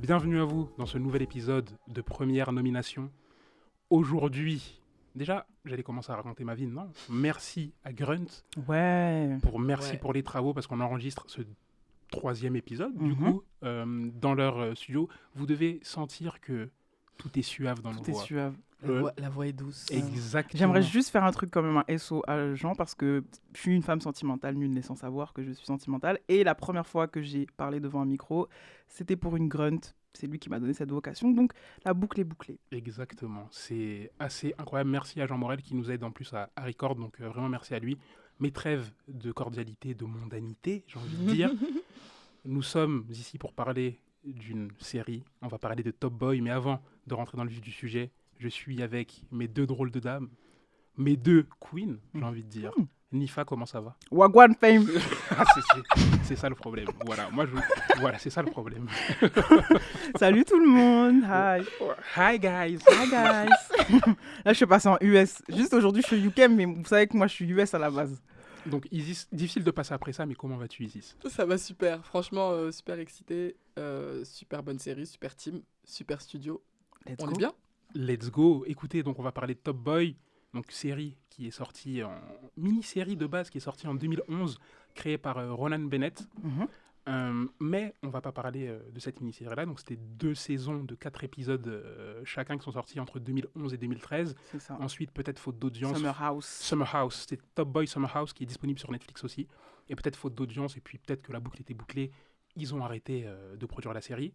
Bienvenue à vous dans ce nouvel épisode de Première Nomination. Aujourd'hui, déjà, j'allais commencer à raconter ma vie, non? Merci à Grunt Ouais. merci pour les travaux parce qu'on enregistre ce troisième épisode. Du Mhm. coup, dans leur studio, vous devez sentir que tout est suave dans nos Tout est voix. suave. La voix est douce. Exactement. J'aimerais juste faire un truc quand même, un SO à Jean, parce que je suis une femme sentimentale, nul n'est sans savoir que je suis sentimentale. Et la première fois que j'ai parlé devant un micro, c'était pour une grunt. C'est lui qui m'a donné cette vocation, donc la boucle est bouclée. Exactement. C'est assez incroyable. Merci à Jean Morel qui nous aide en plus à record, donc vraiment merci à lui. Mes trêves de cordialité, de mondanité, j'ai envie de dire. Nous sommes ici pour parler d'une série. On va parler de Top Boy, mais avant de rentrer dans le vif du sujet, je suis avec mes deux drôles de dames, mes deux queens, j'ai envie de dire. Nifa, comment ça va? Wagwan fame. Ah, c'est ça le problème. Voilà, voilà, c'est ça le problème. Salut tout le monde. Hi. Hi guys. Hi guys. Là, je suis passée en US. Juste aujourd'hui, je suis UK, mais vous savez que moi, je suis US à la base. Donc Isis, difficile de passer après ça, mais comment vas-tu Isis? Ça va super, franchement super excité, super bonne série, super team, super studio. Let's On go. est bien? Let's go. Écoutez, donc on va parler de Top Boy, donc série qui est sortie en mini-série de base qui est sortie en 2011, créée par Ronan Bennett. Mhm. Mais on va pas parler de cette mini-série-là. Donc c'était 2 saisons de 4 épisodes chacun qui sont sortis entre 2011 et 2013. C'est ça. Ensuite, peut-être faute d'audience. Summer House. Summer House, c'était Top Boy Summer House qui est disponible sur Netflix aussi. Et peut-être faute d'audience, et puis peut-être que la boucle était bouclée, ils ont arrêté de produire la série.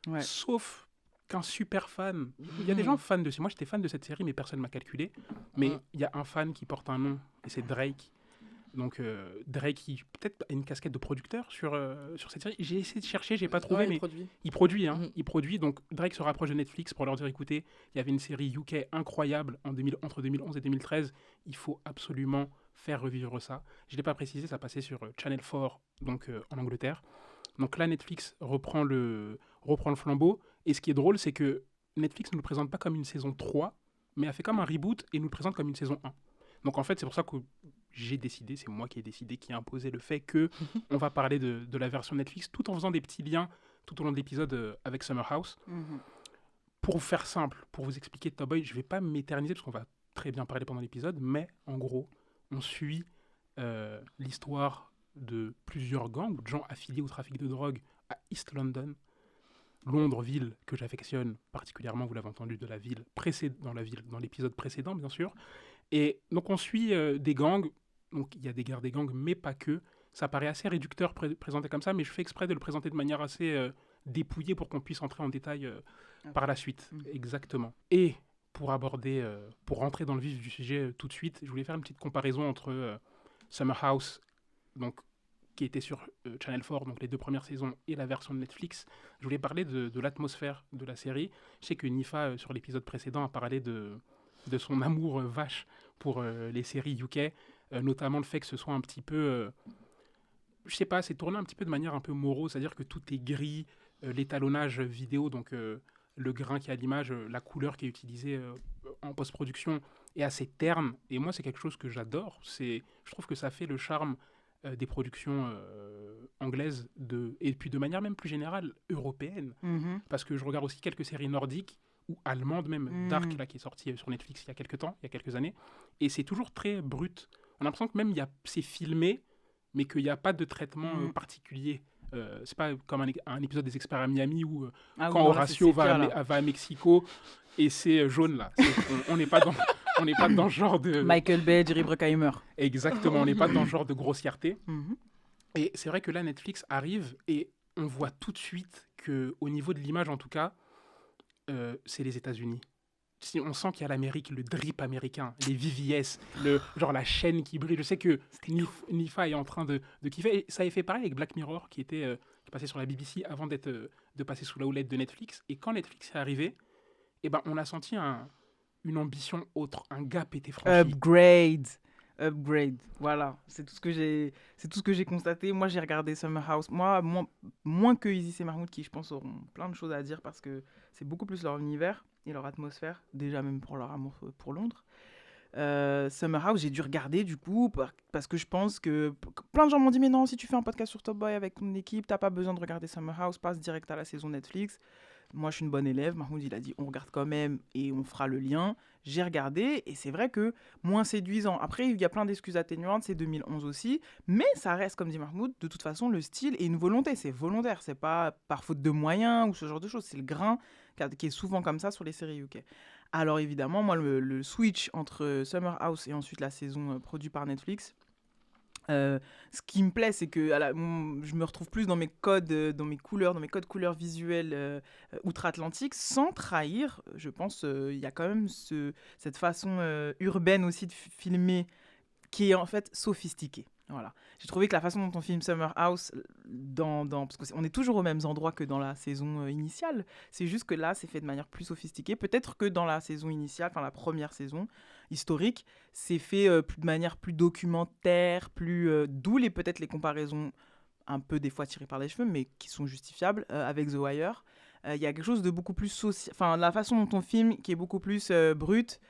Ouais. Sauf qu'un super fan, il y a des gens fans de... Moi j'étais fan de cette série, mais personne ne m'a calculé. Mais il y a un fan qui porte un nom, et c'est Drake. Donc Drake, qui peut-être a une casquette de producteur sur cette série. J'ai essayé de chercher, j'ai pas trouvé, Ouais, mais il produit. Il produit. Donc Drake se rapproche de Netflix pour leur dire, écoutez, il y avait une série UK incroyable entre 2011 et 2013. Il faut absolument faire revivre ça. Je ne l'ai pas précisé, ça passait sur Channel 4, donc en Angleterre. Donc là, Netflix reprend le flambeau. Et ce qui est drôle, c'est que Netflix ne nous le présente pas comme une saison 3, mais a fait comme un reboot et nous le présente comme une saison 1. Donc en fait, c'est pour ça que j'ai décidé, c'est moi qui ai décidé, qui a imposé le fait que on va parler de la version Netflix, tout en faisant des petits liens tout au long de l'épisode avec Summer House. Mhm. Pour vous faire simple, pour vous expliquer Top Boy, je ne vais pas m'éterniser parce qu'on va très bien parler pendant l'épisode, mais en gros, on suit l'histoire de plusieurs gangs, de gens affiliés au trafic de drogue à East London. Londres, ville que j'affectionne particulièrement, vous l'avez entendu, dans l'épisode précédent, bien sûr. Et donc on suit des gangs, donc il y a des guerres des gangs, mais pas que. Ça paraît assez réducteur présenté comme ça, mais je fais exprès de le présenter de manière assez dépouillée pour qu'on puisse entrer en détail par la suite. Exactement. Et pour rentrer dans le vif du sujet tout de suite, je voulais faire une petite comparaison entre Summer House, donc qui était sur Channel 4, donc les 2 premières saisons, et la version de Netflix. Je voulais parler de l'atmosphère de la série. Je sais que Nifa, sur l'épisode précédent, a parlé de son amour vache pour les séries UK, notamment le fait que ce soit un petit peu... je sais pas, c'est tourné un petit peu de manière un peu morose, c'est-à-dire que tout est gris, l'étalonnage vidéo, donc le grain qui est à l'image, la couleur qui est utilisée en post-production est assez terne. Et moi, c'est quelque chose que j'adore. Je trouve que ça fait le charme des productions anglaises et puis de manière même plus générale européenne, parce que je regarde aussi quelques séries nordiques ou allemandes même, Dark là, qui est sorti sur Netflix il y a quelques années, et c'est toujours très brut. On a l'impression que même c'est filmé, mais qu'il n'y a pas de traitement particulier. C'est pas comme un épisode des Experts à Miami où quand Horatio va à Mexico et c'est jaune là. On n'est pas dans ce genre de... Michael Bay, Jerry Bruckheimer. Exactement, on n'est pas dans ce genre de grossièreté. Et c'est vrai que là, Netflix arrive et on voit tout de suite qu'au niveau de l'image, en tout cas, c'est les États-Unis. On sent qu'il y a l'Amérique, le drip américain, les VVS, genre la chaîne qui brille. Je sais que Nifa est en train de kiffer. Et ça avait fait pareil avec Black Mirror, qui passait sur la BBC avant de passer sous la houlette de Netflix. Et quand Netflix est arrivé, eh ben, on a senti une ambition autre, un gap était franchi. Upgrade, voilà, c'est tout ce que j'ai constaté. Moi, j'ai regardé Summer House, moins que Isis et Mahmoud, qui je pense auront plein de choses à dire parce que c'est beaucoup plus leur univers et leur atmosphère, déjà même pour leur amour pour Londres. Summer House, j'ai dû regarder du coup parce que je pense que plein de gens m'ont dit mais non, si tu fais un podcast sur Top Boy avec ton équipe, t'as pas besoin de regarder Summer House, passe direct à la saison Netflix. Moi, je suis une bonne élève. Mahmoud, il a dit on regarde quand même et on fera le lien. J'ai regardé et c'est vrai que moins séduisant. Après, il y a plein d'excuses atténuantes, c'est 2011 aussi, mais ça reste, comme dit Mahmoud, de toute façon, le style et une volonté. C'est volontaire, c'est pas par faute de moyens ou ce genre de choses. C'est le grain qui est souvent comme ça sur les séries UK. Alors évidemment, moi, le switch entre Summer House et ensuite la saison produite par Netflix, ce qui me plaît, c'est que je me retrouve plus dans mes codes, dans mes codes couleurs visuelles outre-Atlantique, sans trahir. Je pense il y a quand même cette façon urbaine aussi de filmer qui est en fait sophistiquée. Voilà. J'ai trouvé que la façon dont on filme Summer House, parce qu'on est toujours aux mêmes endroits que dans la saison initiale, c'est juste que là, c'est fait de manière plus sophistiquée. Peut-être que dans la saison initiale, enfin la première saison historique, c'est fait de manière plus documentaire, d'où peut-être les comparaisons un peu des fois tirées par les cheveux, mais qui sont justifiables avec The Wire. Il y a quelque chose de beaucoup plus social. Enfin, la façon dont on filme qui est beaucoup plus brute.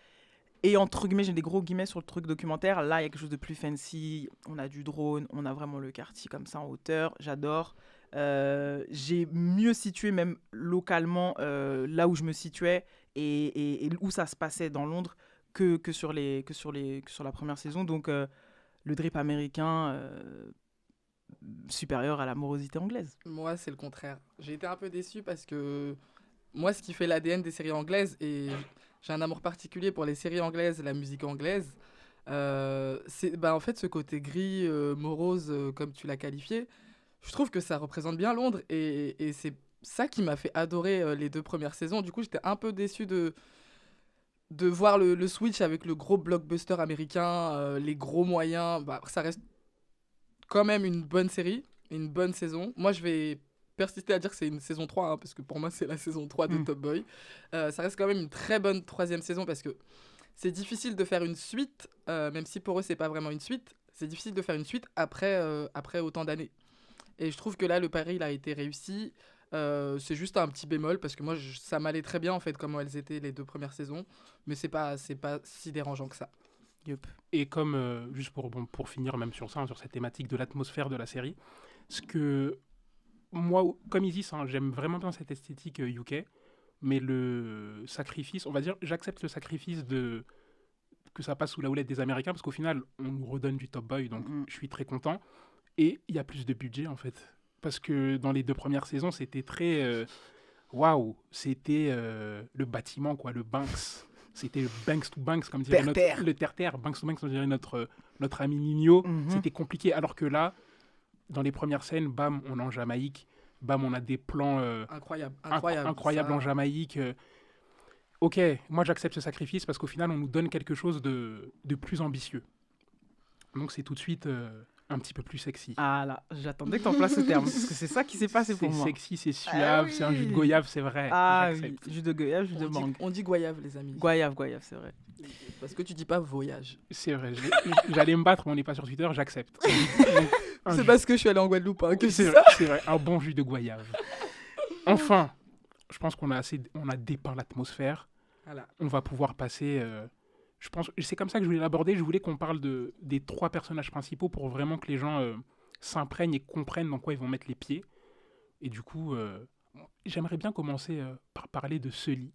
Et entre guillemets, j'ai des gros guillemets sur le truc documentaire. Là, il y a quelque chose de plus fancy. On a du drone, on a vraiment le quartier comme ça en hauteur. J'adore. J'ai mieux situé même localement là où je me situais et où ça se passait dans Londres que sur la première saison. Donc, le drip américain supérieur à la morosité anglaise. Moi, c'est le contraire. J'ai été un peu déçue parce que moi, ce qui fait l'ADN des séries anglaises, et j'ai un amour particulier pour les séries anglaises, la musique anglaise, c'est en fait ce côté gris, morose, comme tu l'as qualifié. Je trouve que ça représente bien Londres et c'est ça qui m'a fait adorer les 2 premières saisons. Du coup, j'étais un peu déçue de voir le switch avec le gros blockbuster américain, les gros moyens. Ça reste quand même une bonne série, une bonne saison. Moi, je vais persister à dire que c'est une saison 3, parce que pour moi, c'est la saison 3 de Top Boy. Ça reste quand même une très bonne 3e saison, parce que c'est difficile de faire une suite, même si pour eux, c'est pas vraiment une suite. C'est difficile de faire une suite après autant d'années. Et je trouve que là, le pari, il a été réussi. C'est juste un petit bémol, parce que moi, ça m'allait très bien, en fait, comment elles étaient les 2 premières saisons. Mais c'est pas si dérangeant que ça. Yep. Et comme, juste pour finir même sur ça, sur cette thématique de l'atmosphère de la série, ce que moi, comme Isis, j'aime vraiment bien cette esthétique UK, mais le sacrifice, on va dire, j'accepte le sacrifice que ça passe sous la houlette des Américains, parce qu'au final, on nous redonne du Top Boy, donc je suis très content. Et il y a plus de budget, en fait. Parce que dans les 2 premières saisons, c'était très... Waouh, c'était le bâtiment, quoi, le Banks. C'était le Banks to Banks, comme dirait le terre-terre. Banks to Banks, comme dirait notre ami Nino. C'était compliqué, alors que là, dans les premières scènes, bam, on est en Jamaïque. Bam, on a des plans incroyables en Jamaïque. Ok, moi j'accepte ce sacrifice parce qu'au final, on nous donne quelque chose de plus ambitieux. Donc c'est tout de suite un petit peu plus sexy. Ah là, j'attendais que tu emploies ce terme, parce que c'est ça qui s'est passé pour moi. C'est sexy, c'est suave, c'est un jus de goyave, c'est vrai. Ah oui, jus de goyave, jus de mangue. On dit goyave, les amis. Goyave, c'est vrai. Parce que tu dis pas voyage. C'est vrai, j'allais me battre, mais on n'est pas sur Twitter, j'accepte. C'est parce que je suis allé en Guadeloupe que c'est vrai, un bon jus de goyave. Enfin, je pense qu'on a dépeint l'atmosphère. Voilà. On va pouvoir passer... je pense, c'est comme ça que je voulais l'aborder. Je voulais qu'on parle des 3 personnages principaux pour vraiment que les gens s'imprègnent et comprennent dans quoi ils vont mettre les pieds. Et du coup, j'aimerais bien commencer par parler de Sully.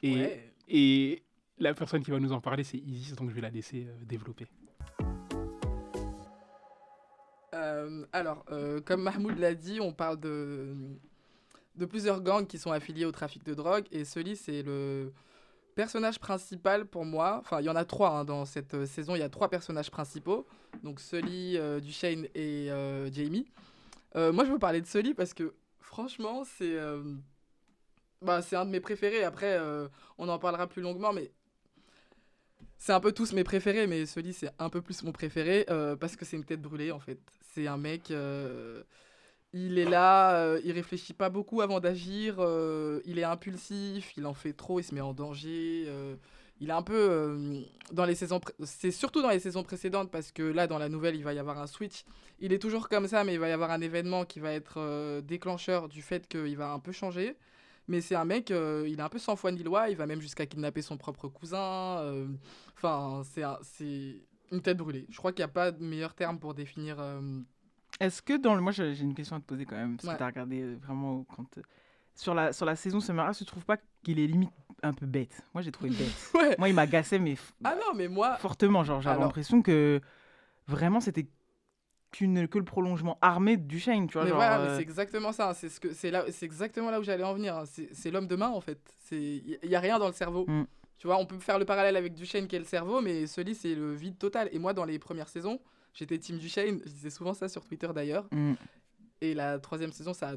Et la personne qui va nous en parler, c'est Isis, donc je vais la laisser développer. Comme Mahmoud l'a dit, on parle de plusieurs gangs qui sont affiliés au trafic de drogue. Et Sully, c'est le personnage principal pour moi. Enfin, il y en a 3 dans cette saison. Il y a 3 personnages principaux. Donc Sully, Duchesne et Jamie. Moi, je veux parler de Sully parce que, franchement, c'est un de mes préférés. Après, on en parlera plus longuement, mais c'est un peu tous mes préférés. Mais Sully, c'est un peu plus mon préféré parce que c'est une tête brûlée, en fait. C'est un mec... il est là, il réfléchit pas beaucoup avant d'agir, il est impulsif, il en fait trop, il se met en danger. Il est un peu dans les saisons... C'est surtout dans les saisons précédentes parce que là, dans la nouvelle, il va y avoir un switch. Il est toujours comme ça, mais il va y avoir un événement qui va être déclencheur du fait qu'il va un peu changer. Mais c'est un mec, il est un peu sans foi ni loi, il va même jusqu'à kidnapper son propre cousin. Enfin, c'est une tête brûlée. Je crois qu'il n'y a pas de meilleur terme pour définir. Est-ce que moi j'ai une question à te poser quand même, parce que tu as regardé vraiment quand. Sur la saison Summer House, tu trouves pas qu'il est limite un peu bête? Moi j'ai trouvé bête. Ouais. Moi il m'agaçait, mais, Ah non, mais moi. fortement. Genre, j'avais l'impression que vraiment c'était que le prolongement armé de Duchesne, tu vois. Mais genre, voilà, mais c'est exactement ça. C'est exactement là où j'allais en venir. C'est l'homme de main en fait. Il y a rien dans le cerveau. Tu vois, on peut faire le parallèle avec Duchesne qui est le cerveau, mais Sully c'est le vide total. Et moi dans les premières saisons, j'étais team Duchesne. Je disais souvent ça sur Twitter d'ailleurs. Et la 3e saison, ça a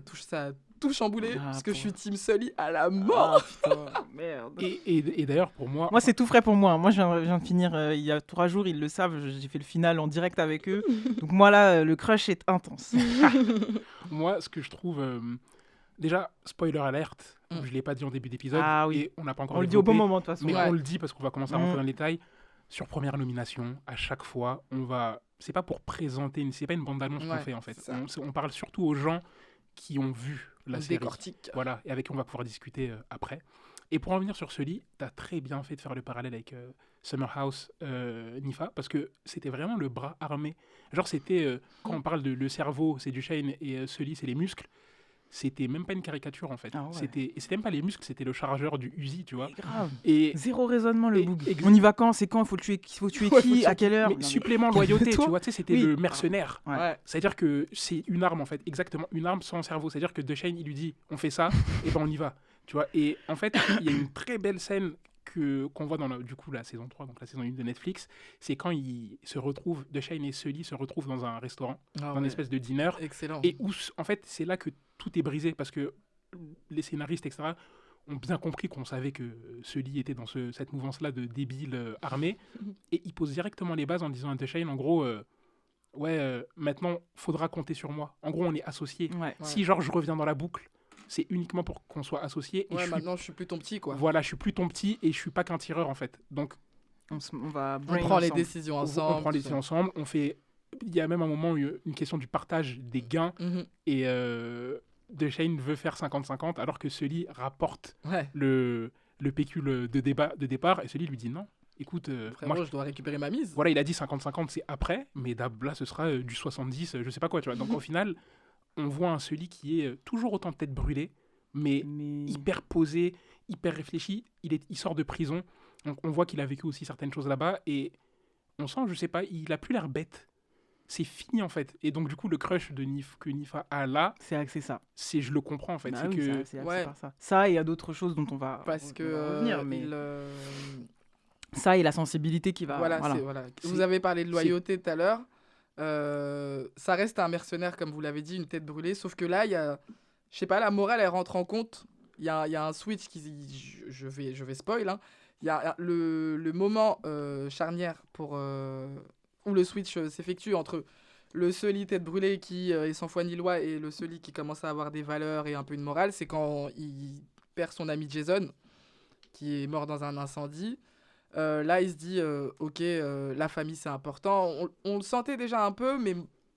tout chamboulé, parce que je suis team Sully à la mort. Putain, merde. Et d'ailleurs, pour moi... Moi, c'est tout frais pour moi. Moi, je viens de finir il y a 3 jours, ils le savent, j'ai fait le final en direct avec eux. Donc moi, là, le crush est intense. Moi, ce que je trouve... Déjà, spoiler alerte, je ne l'ai pas dit en début d'épisode, et on n'a pas encore on le dit au bon moment, de toute façon. Mais on le dit parce qu'on va commencer à rentrer dans les détails. Sur première nomination, à chaque fois, on va... C'est pas pour présenter, c'est pas une bande-annonce qu'on fait en fait. On parle surtout aux gens qui ont vu la série. Décortique. Voilà, et avec qui on va pouvoir discuter après. Et pour en venir sur Sully, t'as très bien fait de faire le parallèle avec Summer House, Nifa, parce que c'était vraiment le bras armé. Genre c'était, quand on parle de le cerveau, c'est Duchesne, et Sully, c'est les muscles. C'était même pas une caricature en fait. Ah ouais. C'était même pas les muscles, c'était le chargeur du Uzi, tu vois. C'est grave. Et zéro raisonnement le boug. On y va quand? C'est quand? Il faut tuer qui? À quelle heure? Mais supplément loyauté, tu vois, c'était le mercenaire. Ouais. C'est-à-dire que c'est une arme en fait, exactement, une arme sans cerveau. C'est-à-dire que Duchesne, il lui dit, on fait ça, et ben on y va. Tu vois. Et en fait, il y a une très belle scène qu'on voit dans du coup la saison 3, donc la saison 1 de Netflix, c'est quand ils se retrouvent, Duchesne et Sully se retrouvent dans un restaurant, dans une espèce de dîner. Excellent. Et où, en fait, c'est là que tout est brisé, parce que les scénaristes, etc., ont bien compris qu'on savait que Sully était dans cette mouvance-là de débiles armés, et ils posent directement les bases en disant à Duchesne, en gros, maintenant, faudra compter sur moi. En gros, on est associés. Ouais. Si, genre, je reviens dans la boucle, c'est uniquement pour qu'on soit associés. Et maintenant, je suis plus ton petit, quoi. Voilà, je suis plus ton petit, et je suis pas qu'un tireur, en fait. Donc, on prend les décisions ensemble. On prend les décisions ensemble, on fait... Il y a même un moment une question du partage des gains, et Duchesne veut faire 50-50, alors que Sully rapporte le pécule de départ, et Sully lui dit non. Écoute, moi je dois récupérer ma mise. Voilà, il a dit 50-50, c'est après, mais là ce sera du 70, je sais pas quoi, tu vois. Donc au final, on voit un Sully qui est toujours autant de tête brûlée, mais hyper posé, hyper réfléchi. Il sort de prison, donc on voit qu'il a vécu aussi certaines choses là-bas, et on sent, je sais pas, il a plus l'air bête. C'est fini en fait. Et donc du coup le crush que Nifa a là, c'est ça. Je le comprends en fait. Bah c'est que c'est par ça. Ça, il y a d'autres choses dont on va revenir, mais ça et la sensibilité qui va. Voilà. Vous avez parlé de loyauté tout à l'heure. Ça reste un mercenaire comme vous l'avez dit, une tête brûlée. Sauf que là, il y a, je sais pas, la morale elle rentre en compte. Il y a un switch qui, je vais spoil. Hein. Il y a le moment charnière pour où le switch s'effectue entre le Sully tête brûlée qui est sans foi ni loi et le Sully qui commence à avoir des valeurs et un peu une morale, c'est quand il perd son ami Jason qui est mort dans un incendie. Là il se dit ok, la famille c'est important, on le sentait déjà un peu mais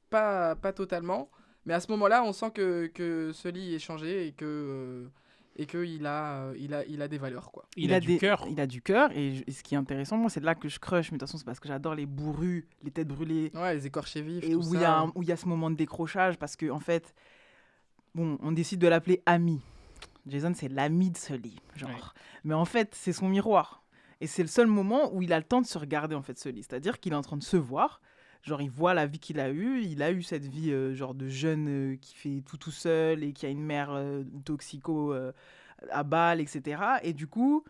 pas totalement, mais à ce moment là on sent que Sully est changé et qu'il a des valeurs, quoi. Il a du cœur. Il a du cœur, et ce qui est intéressant, moi, c'est là que je crush, mais de toute façon, c'est parce que j'adore les bourrus, les têtes brûlées. Ouais, les écorchés vifs, et tout où ça. Il y a ce moment de décrochage, parce que en fait, bon, on décide de l'appeler ami. Jason, c'est l'ami de Sully, genre. Ouais. Mais en fait, c'est son miroir. Et c'est le seul moment où il a le temps de se regarder, en fait, Sully. C'est-à-dire qu'il est en train de se voir. Genre, il voit la vie qu'il a eue. Il a eu cette vie genre de jeune qui fait tout seul et qui a une mère toxico à balle, etc. Et du coup,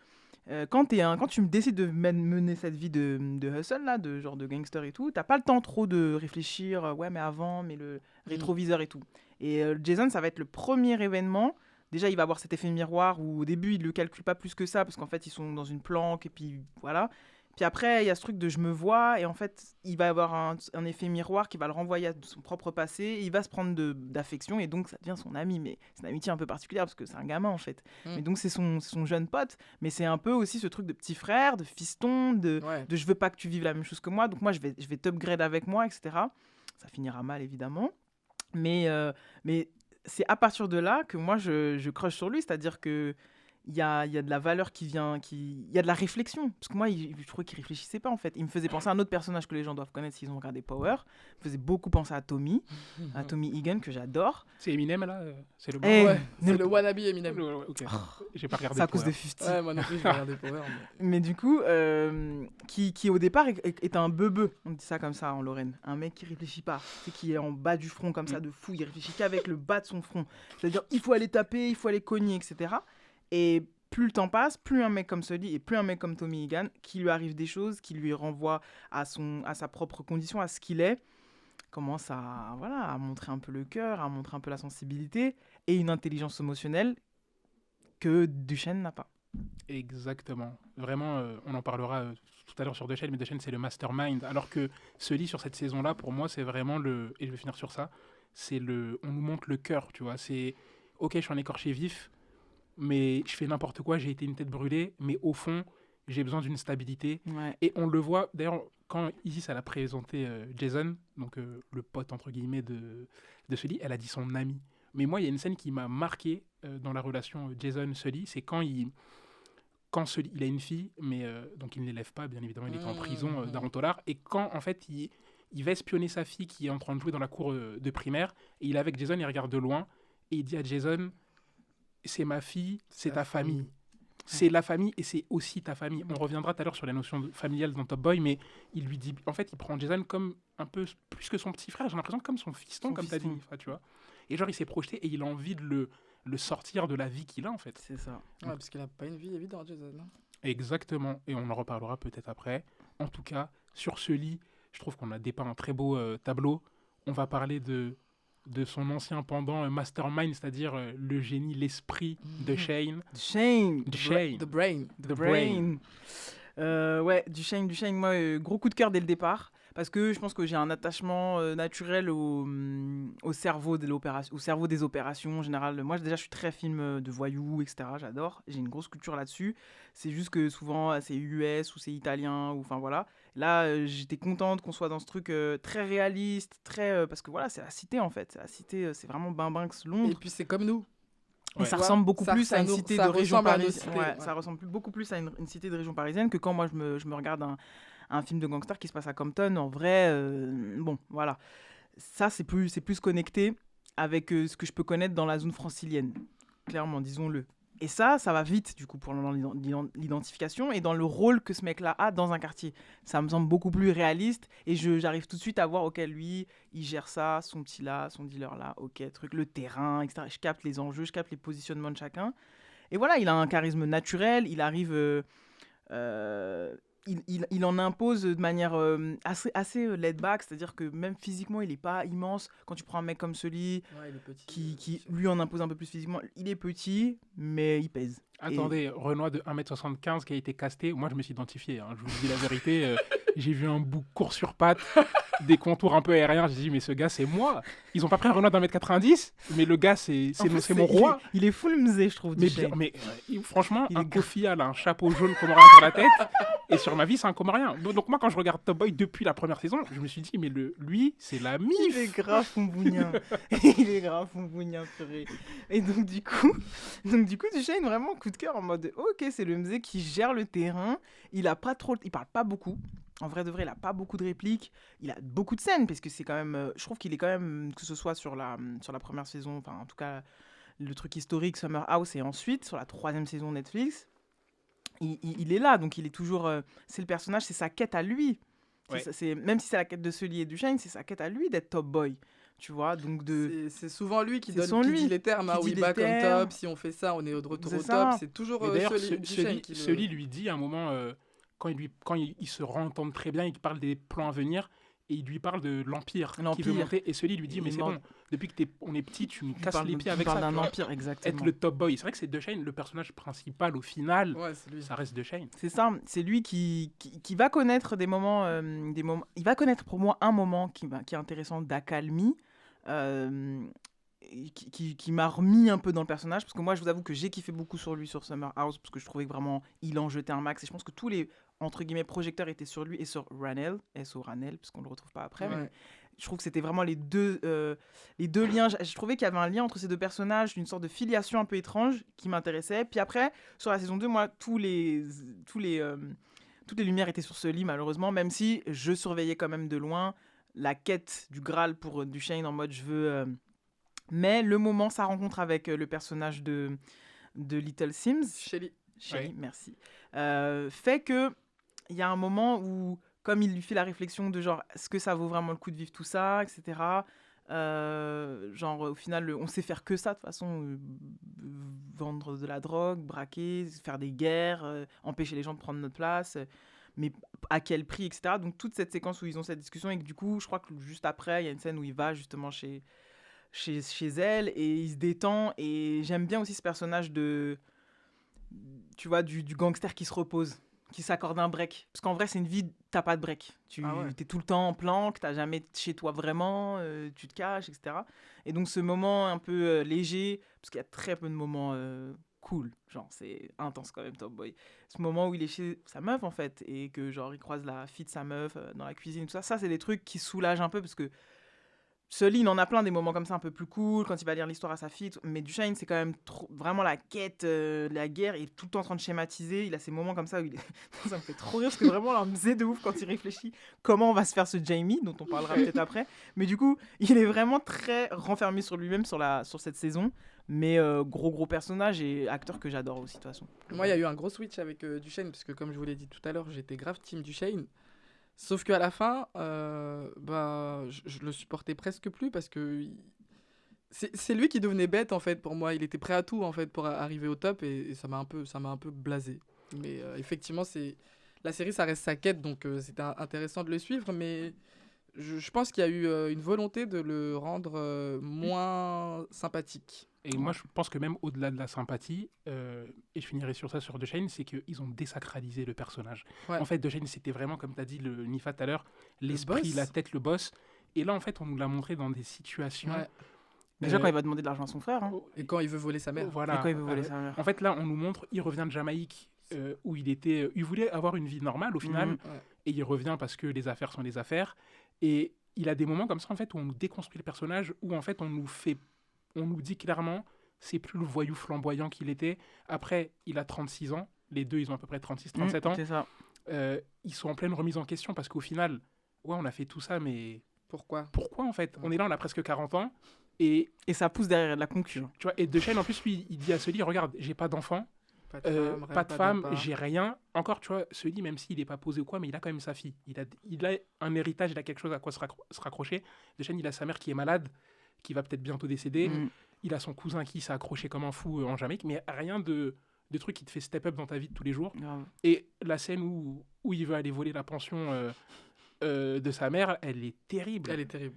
quand tu décides de mener cette vie de hustle, là, de genre de gangster et tout, t'as pas le temps trop de réfléchir, ouais, mais avant, mais le rétroviseur et tout. Et Jason, ça va être le premier événement. Déjà, il va avoir cet effet miroir où au début, il le calcule pas plus que ça parce qu'en fait, ils sont dans une planque et puis voilà. Puis après, il y a ce truc de je me vois, et en fait, il va avoir un effet miroir qui va le renvoyer à son propre passé, et il va se prendre d'affection, et donc ça devient son ami. Mais c'est une amitié un peu particulière parce que c'est un gamin en fait. Mais donc c'est son jeune pote, mais c'est un peu aussi ce truc de petit frère, de fiston, de je veux pas que tu vives la même chose que moi, donc moi je vais t'upgrade avec moi, etc. Ça finira mal évidemment. Mais c'est à partir de là que moi, je crush sur lui. C'est-à-dire que il y a de la valeur qui vient, il y a de la réflexion. Parce que moi, je trouvais qu'il réfléchissait pas, en fait. Il me faisait penser à un autre personnage que les gens doivent connaître s'ils ont regardé Power. Il me faisait beaucoup penser à Tommy Egan, que j'adore. C'est Eminem, là c'est le Eh, Ouais, c'est le wannabe Eminem. Ouais, ok. J'ai pas regardé C'est à cause Power. de 50. Ouais, moi non plus, je vais regarder Power. Mais du coup, qui au départ est un beubeu, on dit ça comme ça en Lorraine. Un mec qui réfléchit pas, c'est qui est en bas du front comme ça de fou, il réfléchit qu'avec le bas de son front. C'est-à-dire, il faut aller taper, il faut aller cogner, etc. Et plus le temps passe, plus un mec comme Sully et plus un mec comme Tommy Egan, qui lui arrive des choses, qui lui renvoie à sa propre condition, à ce qu'il est, commence à montrer un peu le cœur, à montrer un peu la sensibilité et une intelligence émotionnelle que Duchesne n'a pas. Exactement. Vraiment, on en parlera tout à l'heure sur Duchesne, mais Duchesne, c'est le mastermind. Alors que Sully, sur cette saison-là, pour moi, c'est vraiment et je vais finir sur ça, on nous montre le cœur, tu vois. C'est, ok, je suis un écorché vif, mais je fais n'importe quoi, j'ai été une tête brûlée, mais au fond, j'ai besoin d'une stabilité. Ouais. Et on le voit, d'ailleurs, quand Isis elle a présenté Jason, donc le pote entre guillemets de Sully, elle a dit son ami. Mais moi, il y a une scène qui m'a marqué dans la relation Jason-Sully, c'est quand Sully, il a une fille, mais donc il ne l'élève pas, bien évidemment, il est en prison d'Arontolar, et quand en fait il va espionner sa fille qui est en train de jouer dans la cour de primaire, et il est avec Jason, il regarde de loin, et il dit à Jason, c'est ma fille, c'est ta famille. C'est la famille et c'est aussi ta famille. On reviendra tout à l'heure sur la notion familiale dans Top Boy, mais il lui dit, en fait, il prend Jason comme un peu plus que son petit frère, j'ai l'impression comme son fiston, comme tu as dit, tu vois. Et genre, il s'est projeté et il a envie de le sortir de la vie qu'il a, en fait. C'est ça. Ouais, parce qu'il a pas une vie évidente, Jason. Exactement, et on en reparlera peut-être après. En tout cas, sur ce lit, je trouve qu'on a dépeint un très beau tableau. On va parler de son ancien pendant Mastermind, c'est-à-dire le génie, l'esprit de Shane. The brain. The brain. Ouais, Duchesne, moi, gros coup de cœur dès le départ. Parce que je pense que j'ai un attachement naturel au cerveau de l'opération, au cerveau des opérations en général. Moi, déjà, je suis très film de voyous, etc. J'adore. J'ai une grosse culture là-dessus. C'est juste que souvent, c'est US ou c'est italien, ou enfin voilà. Là, j'étais contente qu'on soit dans ce truc très réaliste, parce que voilà, c'est la cité en fait. La cité, c'est vraiment Binx, Londres. Et puis c'est comme nous. Et ça ressemble beaucoup plus à une cité de région parisienne. Ouais. Ça ressemble beaucoup plus à une cité de région parisienne que quand moi je me regarde un film de gangster qui se passe à Compton. En vrai, bon, voilà. Ça, c'est plus connecté avec ce que je peux connaître dans la zone francilienne. Clairement, disons-le. Et ça va vite, du coup, pour l'identification et dans le rôle que ce mec-là a dans un quartier. Ça me semble beaucoup plus réaliste et j'arrive tout de suite à voir, ok, lui, il gère ça, son petit là, son dealer là, ok, le terrain, etc. Je capte les enjeux, je capte les positionnements de chacun. Et voilà, il a un charisme naturel, il arrive... Il en impose de manière assez laid back, c'est-à-dire que même physiquement, il n'est pas immense. Quand tu prends un mec comme celui qui lui en impose un peu plus physiquement, il est petit, mais il pèse. Attendez, Renoir de 1m75 qui a été casté, moi je me suis identifié, hein, je vous dis la vérité, j'ai vu un bout court sur pattes, des contours un peu aériens, j'ai dit mais ce gars c'est moi. Ils ont pas pris un Renoir d'1m90, mais le gars c'est mon roi. Il est full mzé, je trouve. Mais franchement, un Kofi a un chapeau jaune comorien sur la tête, et sur ma vie c'est un comorien. Donc moi quand je regarde Top Boy depuis la première saison, je me suis dit mais lui c'est la mif. Il est grave fumbounien. Il est grave fumbounien, purée. Et donc du coup Duchesne vraiment coup de cœur en mode ok, c'est le mzé qui gère le terrain, il parle pas beaucoup. En vrai de vrai, il a pas beaucoup de répliques, il a beaucoup de scènes parce que c'est quand même je trouve qu'il est quand même, que ce soit sur la première saison, enfin en tout cas le truc historique Summer House, et ensuite sur la 3e saison Netflix, il est là, donc il est toujours c'est le personnage, c'est sa quête à lui. Ouais. Même si c'est la quête de Sully et Duchesne, c'est sa quête à lui d'être top boy. Tu vois, donc c'est souvent lui qui dit les termes, we back on top, si on fait ça, on est de retour au top, c'est toujours Sully lui dit à un moment, quand il se rend compte très bien, il parle des plans à venir, et il lui parle de l'Empire qui veut monter, et Sully lui dit, mais c'est bon, depuis qu'on est petit, tu nous casses les pieds avec ça. D'un empire, exactement. Être le top boy, c'est vrai que c'est Duchesne, le personnage principal au final, ça reste Duchesne. C'est ça, c'est lui qui va connaître des moments, il va connaître pour moi un moment qui est intéressant d'accalmie, qui m'a remis un peu dans le personnage, parce que moi je vous avoue que j'ai kiffé beaucoup sur lui sur Summer House, parce que je trouvais que vraiment il en jetait un max, et je pense que tous les entre guillemets projecteurs étaient sur lui et sur Ranel, S.O. Ranel, parce qu'on le retrouve pas après, mais Je trouve que c'était vraiment les deux liens. Je trouvais qu'il y avait un lien entre ces deux personnages, une sorte de filiation un peu étrange qui m'intéressait. Puis après, sur la saison 2, moi, toutes les lumières étaient sur Sully, malheureusement, même si je surveillais quand même de loin la quête du Graal pour Duchesne en mode je veux... Mais le moment, sa rencontre avec le personnage de Little Sims, Shelly, merci, fait que il y a un moment où, comme il lui fait la réflexion de genre, est-ce que ça vaut vraiment le coup de vivre tout ça, etc. Genre, au final, on sait faire que ça, de toute façon, vendre de la drogue, braquer, faire des guerres, empêcher les gens de prendre notre place, mais à quel prix, etc. Donc, toute cette séquence où ils ont cette discussion, et que du coup, je crois que juste après, il y a une scène où il va justement chez elle, et il se détend, et j'aime bien aussi ce personnage tu vois, du gangster qui se repose, qui s'accorde un break. Parce qu'en vrai, c'est une vie, t'as pas de break. T'es tout le temps en planque, t'as jamais chez toi vraiment, tu te caches, etc. Et donc ce moment un peu léger, parce qu'il y a très peu de moments cool, genre c'est intense quand même, Top Boy. Ce moment où il est chez sa meuf en fait, et que genre il croise la fille de sa meuf dans la cuisine, tout ça, c'est des trucs qui soulagent un peu, parce que Sully, il en a plein des moments comme ça un peu plus cool, quand il va lire l'histoire à sa fille. Mais Duchesne, c'est quand même vraiment la quête, la guerre. Il est tout le temps en train de schématiser. Il a ces moments comme ça où ça me fait trop rire, parce que vraiment, là, on me faisait de ouf quand il réfléchit comment on va se faire ce Jamie, dont on parlera peut-être après. Mais du coup, il est vraiment très renfermé sur lui-même sur cette saison. Mais gros personnage et acteur que j'adore aussi, de toute façon. Moi, il y a eu un gros switch avec Duchesne, parce que comme je vous l'ai dit tout à l'heure, j'étais grave team Duchesne. Sauf qu'à la fin, je le supportais presque plus, parce que c'est lui qui devenait bête en fait pour moi. Il était prêt à tout en fait pour arriver au top, et ça m'a un peu blasé. Mais effectivement, la série, ça reste sa quête, donc c'était intéressant de le suivre. Mais je pense qu'il y a eu une volonté de le rendre moins sympathique. Et moi, je pense que même au-delà de la sympathie, et je finirai sur ça sur Duchesne, c'est qu'ils ont désacralisé le personnage. Ouais. En fait, Duchesne, c'était vraiment, comme tu as dit, le Nifa tout à l'heure, l'esprit, boss. la tête, le boss. Et là, en fait, on nous l'a montré dans des situations... Ouais. Déjà, quand il va demander de l'argent à son frère. Hein. Et quand il veut voler sa mère. Voilà. Et quand il veut voler sa mère. En fait, là, on nous montre, il revient de Jamaïque, où il voulait avoir une vie normale, au final, Mhm. et il revient parce que les affaires sont les affaires. Et il a des moments comme ça, en fait, où on nous déconstruit le personnage, où, en fait, on nous dit clairement... C'est plus le voyou flamboyant qu'il était. Après, il a 36 ans. Les deux, ils ont à peu près 36, 37 ans. C'est ça. Ils sont en pleine remise en question, parce qu'au final, ouais, on a fait tout ça, mais Pourquoi en fait? On est là, on a presque 40 ans. Et ça pousse derrière de la concurrence. tu vois, et Duchesne, en plus, lui, il dit à Sully, regarde, j'ai pas d'enfant, pas de femme, j'ai rien. Encore, tu vois, Sully, même s'il n'est pas posé ou quoi, mais il a quand même sa fille. Il a un héritage, il a quelque chose à quoi se raccrocher. Duchesne, il a sa mère qui est malade, qui va peut-être bientôt décéder. Il a son cousin qui s'est accroché comme un fou en Jamaïque, mais rien de truc qui te fait step up dans ta vie de tous les jours. Grave. Et la scène où il veut aller voler la pension de sa mère, elle est terrible. Elle est terrible.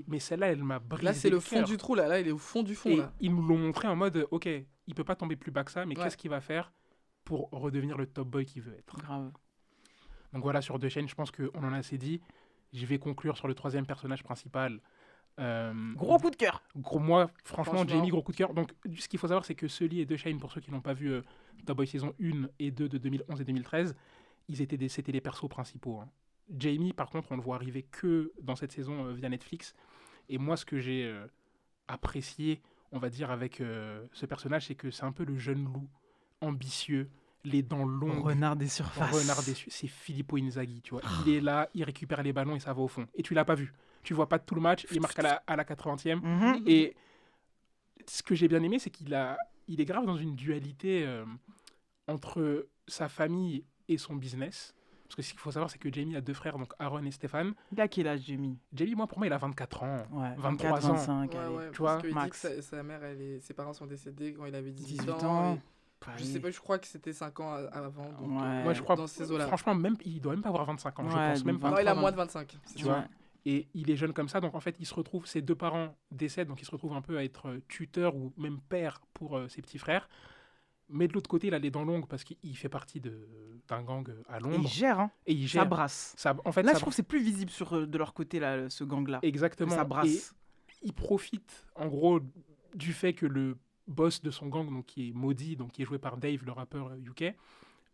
Mais celle-là, elle m'a brisé. Là, c'est le le fond cœur. du trou, là, il est au fond du fond. Et Là. ils nous l'ont montré en mode, ok, il peut pas tomber plus bas que ça, mais Ouais. qu'est-ce qu'il va faire pour redevenir le top boy qu'il veut être. Grave. Donc voilà, sur Duchesne, je pense qu'on en a assez dit. Je vais conclure sur le troisième personnage principal. Gros coup de cœur. Moi, franchement, Franchement. Jamie, gros coup de cœur. Donc, ce qu'il faut savoir, c'est que Sully et Duchesne, pour ceux qui n'ont pas vu Top Boy saison 1 et 2 de 2011 et 2013, c'était les persos principaux. Hein. Jamie, par contre, on le voit arriver que dans cette saison via Netflix. Et moi, ce que j'ai apprécié, on va dire, avec ce personnage, c'est que c'est un peu le jeune loup, ambitieux, les dents longues. Renard des surfaces. Renard déçu. C'est Filippo Inzaghi, tu vois. Il est là, il récupère les ballons et ça va au fond. Et tu l'as pas vu. Tu vois pas tout le match, il marque à la 80e. Mhm. Et ce que j'ai bien aimé, c'est qu'il est grave dans une dualité entre sa famille et son business. Parce que ce qu'il faut savoir, c'est que Jamie a deux frères, donc Aaron et Stéphane. Il a quel âge, Jamie? Jamie, moi, pour moi, il a 24 ans. Ouais, 23 24, ans. 25, allez. Ouais, tu vois, parce qu'il dit max. que sa mère, ses parents sont décédés quand il avait 18 18 ans. ans. et Je sais pas, je crois que c'était 5 ans avant. Donc, Ouais. Moi, je crois, dans ces eaux-là. franchement, il doit même pas avoir 25 ans. Je Ouais, pense même donc pas. Non, il a 23, moins de 25. c'est Tu sûr. vois. Et il est jeune comme ça, donc en fait, ses deux parents décèdent, donc il se retrouve un peu à être tuteur ou même père pour ses petits frères. Mais de l'autre côté, il a les dents longues parce qu'il fait partie d'un gang à Et Londres. il gère, hein. Et il Ça gère. brasse. En fait, Là, ça je trouve que c'est plus visible de leur côté, là, ce gang-là. exactement. Ça brasse. Et il profite, en gros, du fait que le boss de son gang, donc qui est Maudit, donc qui est joué par Dave, le rappeur UK,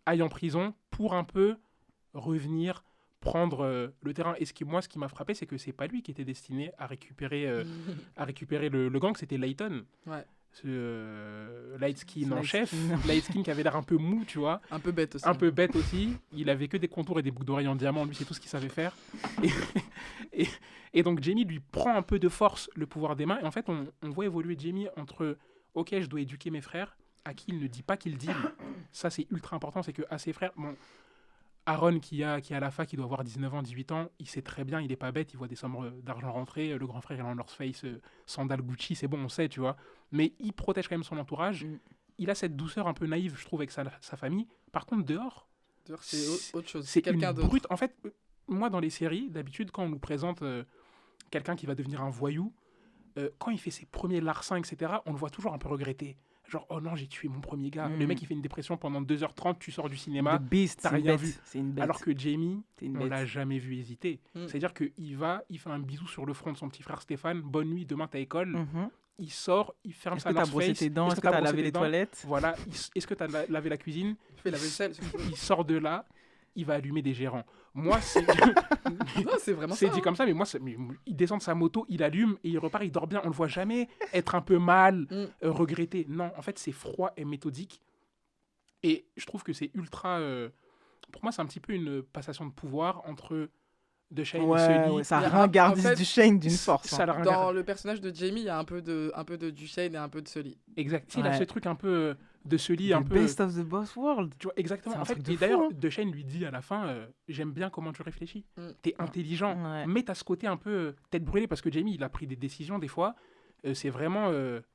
aille en prison pour un peu revenir, prendre le terrain. Et ce qui m'a frappé, c'est que c'est pas lui qui était destiné à récupérer le gang, c'était Layton. Ouais. Light Skin en Light chef. Skin. Light Skin qui avait l'air un peu mou, tu vois. Un peu bête aussi. Un peu bête aussi. Il avait que des contours et des boucles d'oreilles en diamant. Lui, c'est tout ce qu'il savait faire. Et, et donc, Jamie lui prend un peu de force le pouvoir des mains. Et en fait, on voit évoluer Jamie entre « Ok, je dois éduquer mes frères », à qui il ne dit pas qu'il deal. Ça, c'est ultra important. C'est qu'à ses frères... Bon, Aaron, qui a la fac, qui doit avoir 19 ans, 18 ans, il sait très bien, il est pas bête, il voit des sommes d'argent rentrer. Le grand frère, il est en North Face, sandales Gucci, c'est bon, on sait, tu vois. Mais il protège quand même son entourage. Il a cette douceur un peu naïve, je trouve, avec sa famille. Par contre, dehors, C'est autre chose. c'est quelqu'un une d'autre. brute. En fait, moi, dans les séries, d'habitude, quand on nous présente quelqu'un qui va devenir un voyou, quand il fait ses premiers larcins, etc., on le voit toujours un peu regretter. Genre, oh non, j'ai tué mon premier gars. Le mec, il fait une dépression pendant 2h30, tu sors du cinéma. The Beast, t'as c'est une rien bête. vu. C'est une bête. Alors que Jamie, C'est une on bête. l'a jamais vu hésiter. Mm. C'est-à-dire qu'il il fait un bisou sur le front de son petit frère Stéphane. Bonne nuit, demain t'as école. Mhm. Il sort, il ferme Est-ce sa que t'as North brossé Face. tes dents? Est-ce que t'as t'as brossé lavé tes les dents toilettes? Voilà. Est-ce que t'as lavé la cuisine? Fais la vaisselle. Il sort de là, il va allumer des gérants. Moi, c'est Non, c'est vraiment c'est ça. dit comme ça, mais moi, il descend de sa moto, il allume et il repart, il dort bien. On le voit jamais être un peu mal, regretter. Non, en fait, c'est froid et méthodique. Et je trouve que c'est ultra... pour moi, c'est un petit peu une passation de pouvoir entre DeShane et Sully. Ouais, ça Mais ringardise en fait, du Shane d'une force. Ça hein. la regarde. Dans le personnage de Jamie, il y a un peu de Duchesne et un peu de Sully. Exact. Il a Ouais. ce truc un peu de Sully, The un peu... best of the boss world. Tu vois, exactement. C'est un En fait, truc de et fou, d'ailleurs, hein. DeShane lui dit à la fin, j'aime bien comment tu réfléchis. T'es intelligent, Ouais. mais t'as ce côté un peu tête brûlée parce que Jamie, il a pris des décisions des fois. C'est vraiment,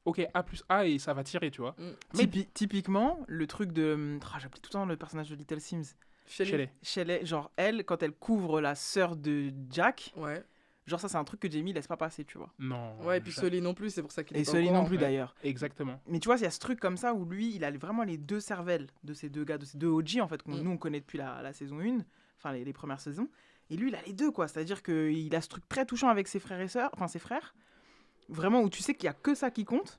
ok, A plus A et ça va tirer, tu vois. Mais Typiquement, le truc de... j'appelle tout le temps le personnage de Little Sims. Shelley. Shelley, genre elle, quand elle couvre la sœur de Jack, Ouais. genre ça c'est un truc que Jamie laisse pas passer, tu vois. Non. Ouais, et puis Sully non plus, c'est pour ça qu'il est Et pas au Sully courant. non plus ouais. d'ailleurs. Exactement. Mais tu vois, il y a ce truc comme ça où lui, il a vraiment les deux cervelles de ces deux gars, de ces deux OG en fait, que nous on connaît depuis la saison 1, enfin les premières saisons. Et lui, il a les deux quoi, c'est-à-dire qu'il a ce truc très touchant avec ses frères et sœurs, enfin ses frères, vraiment où tu sais qu'il y a que ça qui compte.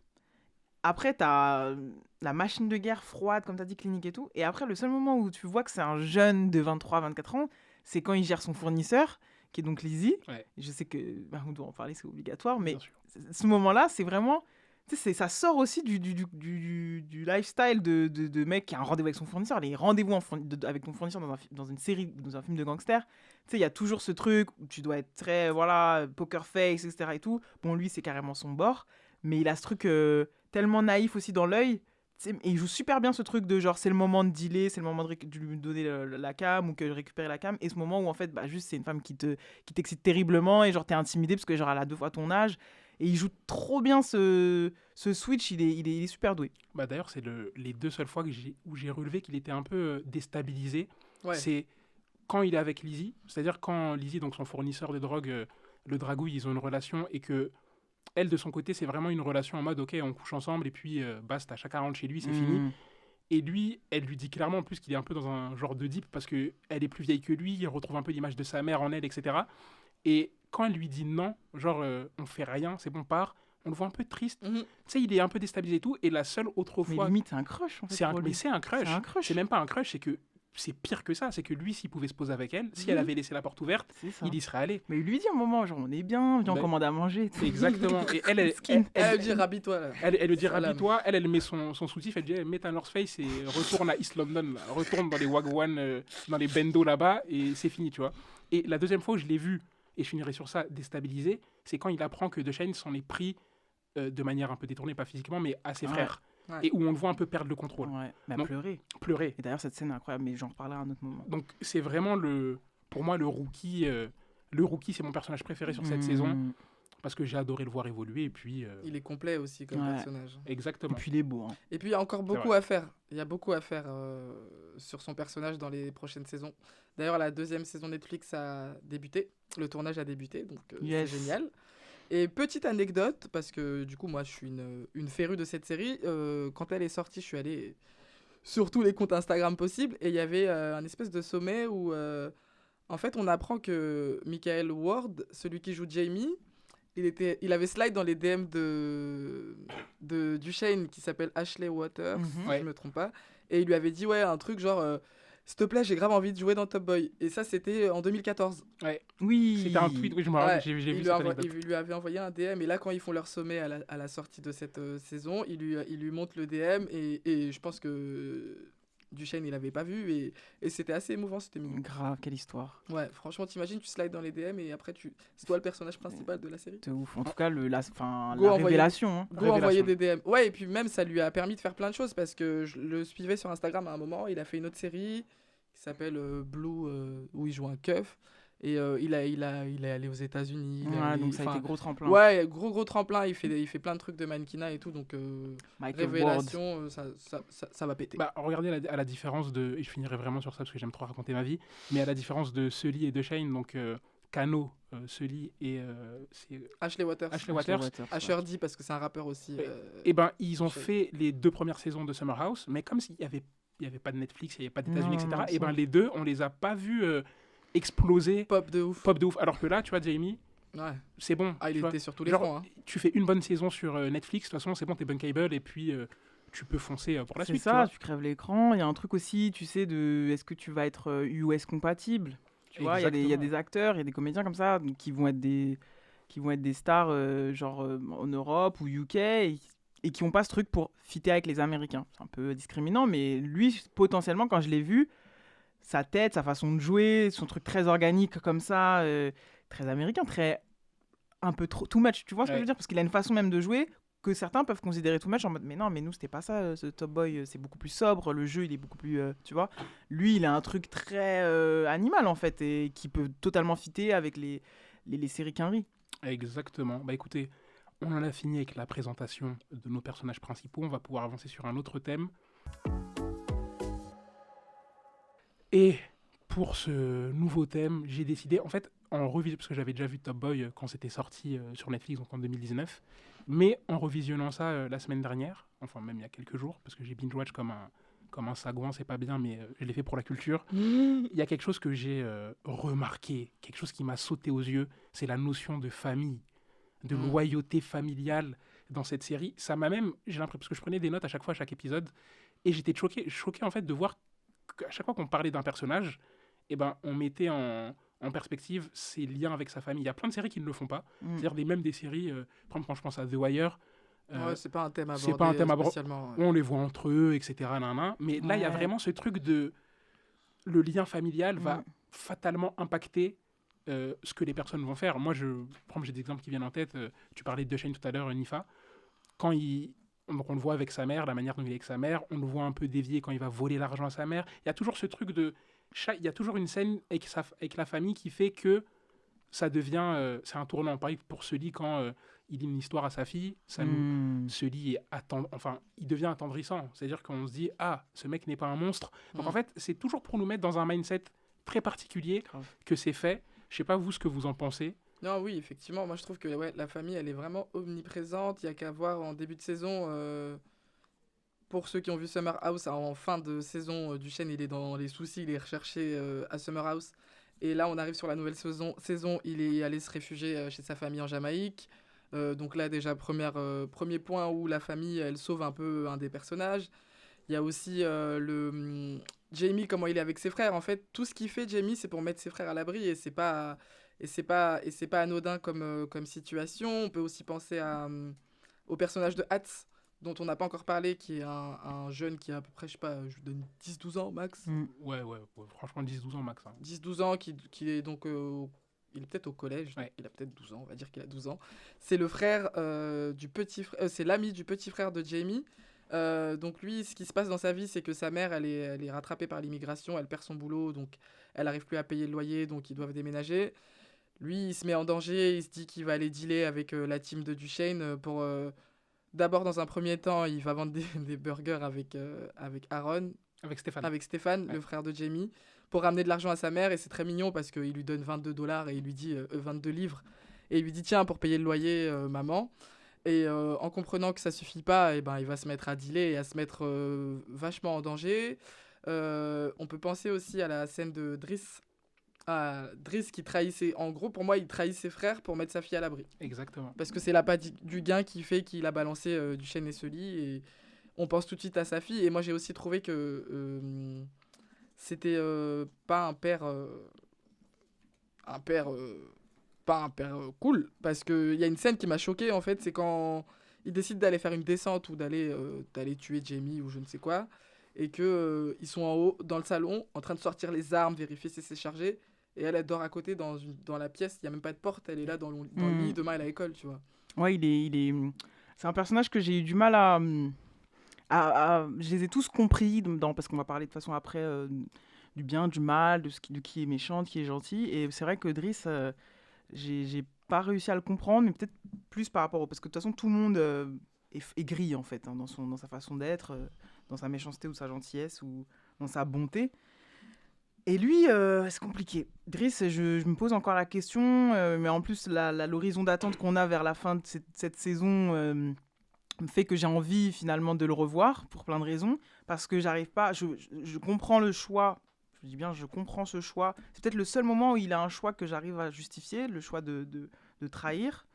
Après, t'as la machine de guerre froide, comme t'as dit, clinique et tout. Et après, le seul moment où tu vois que c'est un jeune de 23-24 ans, c'est quand il gère son fournisseur, qui est donc Lizzie. Ouais. Je sais que on doit en parler, c'est obligatoire, mais Bien sûr. ce moment-là, c'est vraiment... Tu sais, ça sort aussi du lifestyle de mec qui a un rendez-vous avec son fournisseur. Les rendez-vous avec ton fournisseur dans une série, dans un film de gangster, tu sais, il y a toujours ce truc où tu dois être très, voilà, poker face, etc. et tout. Bon, lui, c'est carrément son bord, mais il a ce truc tellement naïf aussi dans l'œil. Et il joue super bien ce truc de genre, c'est le moment de dealer, c'est le moment de lui donner la cam ou que de récupérer la cam. Et ce moment où, en fait, bah, juste, c'est une femme qui t'excite terriblement et genre, t'es intimidé parce que genre, elle a 2 fois ton âge. Et il joue trop bien ce switch, il est super doué. Bah, d'ailleurs, c'est les 2 seules fois où j'ai relevé qu'il était un peu déstabilisé. Ouais. C'est quand il est avec Lizzie, c'est-à-dire quand Lizzie, donc son fournisseur de drogue, le dragouille, ils ont une relation et que elle, de son côté, c'est vraiment une relation en mode ok, on couche ensemble et puis basta, chacun rentre chez lui, c'est fini. Et lui, elle lui dit clairement en plus qu'il est un peu dans un genre de deep parce qu'elle est plus vieille que lui, il retrouve un peu l'image de sa mère en elle, etc. Et quand elle lui dit non, genre on fait rien, c'est bon, part, on le voit un peu triste. Tu sais, il est un peu déstabilisé et tout. Et la seule autre Mais fois. limite, c'est un crush en fait. Mais c'est un crush. C'est un crush. C'est même pas un crush, c'est que c'est pire que ça. C'est que lui, s'il pouvait se poser avec elle, si elle avait laissé la porte ouverte, C'est ça. il y serait allé. Mais il lui dit à un moment, genre, on est bien, viens, on Bah, commande à manger. Exactement. Et elle Elle dit rhabille-toi là. elle lui dit Salam. rhabille-toi, elle met son soutif, elle dit mets ta North Face et retourne à East London, là. Retourne dans les Wagwan, dans les Bendo là-bas et c'est fini, tu vois. Et la deuxième fois où je l'ai vu, et je finirai sur ça, déstabilisé, c'est quand il apprend que DeShane s'en est pris de manière un peu détournée, pas physiquement, mais à ses frères. Ouais. Et où on le voit un peu perdre le contrôle. Ouais, mais à Donc, pleurer. Pleurer. Et d'ailleurs, cette scène est incroyable, mais j'en reparlerai à un autre moment. Donc c'est vraiment pour moi le rookie. Le rookie, c'est mon personnage préféré sur cette saison parce que j'ai adoré le voir évoluer et puis. Il est complet aussi comme Ouais. personnage. Et Exactement. puis il est beau. Hein. Et puis il y a encore beaucoup vrai. à faire. Il y a beaucoup à faire sur son personnage dans les prochaines saisons. D'ailleurs, la 2e saison Netflix a débuté. Le tournage a débuté, donc Yes. c'est génial. Et petite anecdote, parce que du coup, moi, je suis une férue de cette série. Quand elle est sortie, je suis allée sur tous les comptes Instagram possibles. Et il y avait un espèce de sommet où, en fait, on apprend que Michael Ward, celui qui joue Jamie, il avait slide dans les DM de Duchesne qui s'appelle Ashley Waters, Mhm. si Ouais. je me trompe pas. Et il lui avait dit, ouais, un truc genre... s'il te plaît, j'ai grave envie de jouer dans Top Boy. Et ça, c'était en 2014. Oui. C'était un tweet, oui, je me rappelle, Ouais, j'ai vu il cette anecdote. lui avait envoyé un DM. Et là, quand ils font leur sommet à la sortie de cette saison, il lui montre le DM. Et je pense que Duchesne, il l'avait pas vu. Et c'était assez émouvant, c'était mignon. Grave, quelle histoire. Ouais, franchement, t'imagines, tu slides dans les DM et après, c'est toi le personnage principal de la série. C'est ouf. En tout cas, la Go la envoyer- révélation. Hein. Go envoyer des DM. Ouais, et puis même, ça lui a permis de faire plein de choses parce que je le suivais sur Instagram à un moment. Il a fait une autre série qui s'appelle Blue, où il joue un keuf. Et il est allé aux États-Unis. Ouais, donc ça a été gros tremplin. Ouais, gros tremplin. Il fait plein de trucs de mannequinat et tout. Donc, Michael Ward. révélation, ça va péter. Bah, regardez à la différence de... Et je finirai vraiment sur ça parce que j'aime trop raconter ma vie. Mais à la différence de Sully et de Shane, donc Kano, Sully et... c'est Ashley Waters. Ashley Waters. Asher D parce que c'est un rappeur aussi. Et ben, ils ont Shane. fait les 2 premières saisons de Summer House, mais comme s'il y avait pas de Netflix, il n'y avait pas d'États-Unis, Non, etc. non, Et ben, ça. les deux, on les a pas vus exploser, Pop de ouf. pop de ouf. Alors que là, tu vois, Jamie, Ouais. c'est bon. Ah, il tu vois. était sur tous les Genre, fronts. Hein. Tu fais une bonne saison sur Netflix, de toute façon, c'est bon, t'es bankable, et puis tu peux foncer pour la C'est suite. ça, tu crèves l'écran. Il y a un truc aussi, tu sais, est-ce que tu vas être US compatible. Tu vois, il y a Exactement. des acteurs, il y a des comédiens comme ça qui vont être des stars en Europe ou UK et qui n'ont pas ce truc pour fitter avec les Américains. C'est un peu discriminant, mais lui, potentiellement, quand je l'ai vu, sa tête, sa façon de jouer, son truc très organique comme ça, très américain, très un peu trop too much. Tu vois ce que je veux dire? Parce qu'il a une façon même de jouer que certains peuvent considérer too much en mode mais non, mais nous c'était pas ça, ce Top Boy, c'est beaucoup plus sobre, le jeu il est beaucoup plus, tu vois. Lui il a un truc très animal en fait et qui peut totalement fitter avec les séries Quinry. Exactement. Bah écoutez, on en a fini avec la présentation de nos personnages principaux. On va pouvoir avancer sur un autre thème. Et pour ce nouveau thème, j'ai décidé, en fait, en revisant, parce que j'avais déjà vu Top Boy quand c'était sorti sur Netflix, donc en 2019, mais en revisionnant ça la semaine dernière, enfin même il y a quelques jours, parce que j'ai binge-watch comme un sagouin, c'est pas bien, mais je l'ai fait pour la culture. Il y a quelque chose que j'ai remarqué, quelque chose qui m'a sauté aux yeux, c'est la notion de famille, de loyauté familiale dans cette série. Ça m'a même, j'ai l'impression, parce que je prenais des notes à chaque fois, à chaque épisode, et j'étais choqué en fait de voir qu'à chaque fois qu'on parlait d'un personnage, eh ben, on mettait en perspective ses liens avec sa famille. Il y a plein de séries qui ne le font pas, c'est-à-dire même des séries, par exemple quand je pense à The Wire, ouais, c'est pas un thème abordé c'est pas un thème spécialement. on les voit entre eux, etc. Mais là, il y a vraiment ce truc de... Le lien familial va fatalement impacter ce que les personnes vont faire. Moi, par exemple, j'ai des exemples qui viennent en tête. Tu parlais de Duchesne tout à l'heure, Nifa. Donc on le voit avec sa mère, la manière dont il est avec sa mère. On le voit un peu dévié quand il va voler l'argent à sa mère. Il y a toujours ce truc de... Il y a toujours une scène avec la famille qui fait que ça devient... c'est un tournant. Pareil pour Sully quand il dit une histoire à sa fille. Sully il devient attendrissant. C'est-à-dire qu'on se dit, ah, ce mec n'est pas un monstre. Donc en fait, c'est toujours pour nous mettre dans un mindset très particulier que c'est fait. Je sais pas vous ce que vous en pensez. Non, oui, effectivement. Moi, je trouve que la famille, elle est vraiment omniprésente. Il y a qu'à voir en début de saison. Pour ceux qui ont vu Summer House, en fin de saison, Duchesne, il est dans les soucis. Il est recherché à Summer House. Et là, on arrive sur la nouvelle saison. Il est allé se réfugier chez sa famille en Jamaïque. Donc là, déjà, premier point où la famille, elle sauve un peu un des personnages. Il y a aussi Jamie, comment il est avec ses frères. En fait, tout ce qu'il fait, Jamie, c'est pour mettre ses frères à l'abri. Et c'est pas anodin comme situation. On peut aussi penser au personnage de Hats, dont on n'a pas encore parlé, qui est un jeune qui a à peu près, je sais pas, je vous donne 10-12 ans max. Ouais, franchement 10-12 ans max. Hein. 10-12 ans, qui est donc... il est peut-être au collège, ouais. Il a peut-être 12 ans, on va dire qu'il a 12 ans. C'est le frère du petit frère, c'est l'ami du petit frère de Jamie. Donc lui, ce qui se passe dans sa vie, c'est que sa mère, elle est rattrapée par l'immigration, elle perd son boulot, donc elle n'arrive plus à payer le loyer, donc ils doivent déménager. Lui, il se met en danger, il se dit qu'il va aller dealer avec la team de Duchesne pour... D'abord, dans un premier temps, il va vendre des burgers avec Aaron. Avec Stéphane, ouais. Le frère de Jamie, pour ramener de l'argent à sa mère. Et c'est très mignon parce qu'il lui donne $22 et il lui dit 22 livres. Et il lui dit, tiens, pour payer le loyer, maman. Et en comprenant que ça suffit pas, il va se mettre à dealer et à se mettre vachement en danger. On peut penser aussi à la scène de Driss. Driss qui trahissait, en gros pour moi il trahit ses frères pour mettre sa fille à l'abri. Exactement. Parce que c'est l'appât du gain qui fait qu'il a balancé Duchesne et Sully et on pense tout de suite à sa fille. Et moi j'ai aussi trouvé que c'était pas un père un père pas un père cool, parce que il y a une scène qui m'a choquée en fait, c'est quand il décide d'aller faire une descente ou d'aller tuer Jamie ou je ne sais quoi, et que ils sont en haut dans le salon en train de sortir les armes, vérifier si c'est chargé, et elle dort à côté dans la pièce, il y a même pas de porte, elle est là dans le lit, demain elle est à l'école, tu vois. Ouais, c'est un personnage que j'ai eu du mal je les ai tous compris parce qu'on va parler de façon après du bien, du mal, de qui est méchant, de qui est gentil. Et c'est vrai que Driss, j'ai pas réussi à le comprendre, mais peut-être plus par rapport parce que de toute façon tout le monde est gris en fait, hein, dans sa façon d'être, dans sa méchanceté ou sa gentillesse ou dans sa bonté. Et lui, c'est compliqué. Driss, je me pose encore la question, mais en plus l'horizon d'attente qu'on a vers la fin de cette saison fait que j'ai envie finalement de le revoir pour plein de raisons, parce que j'arrive pas, je comprends le choix, je dis bien je comprends ce choix, c'est peut-être le seul moment où il a un choix que j'arrive à justifier, le choix de trahir,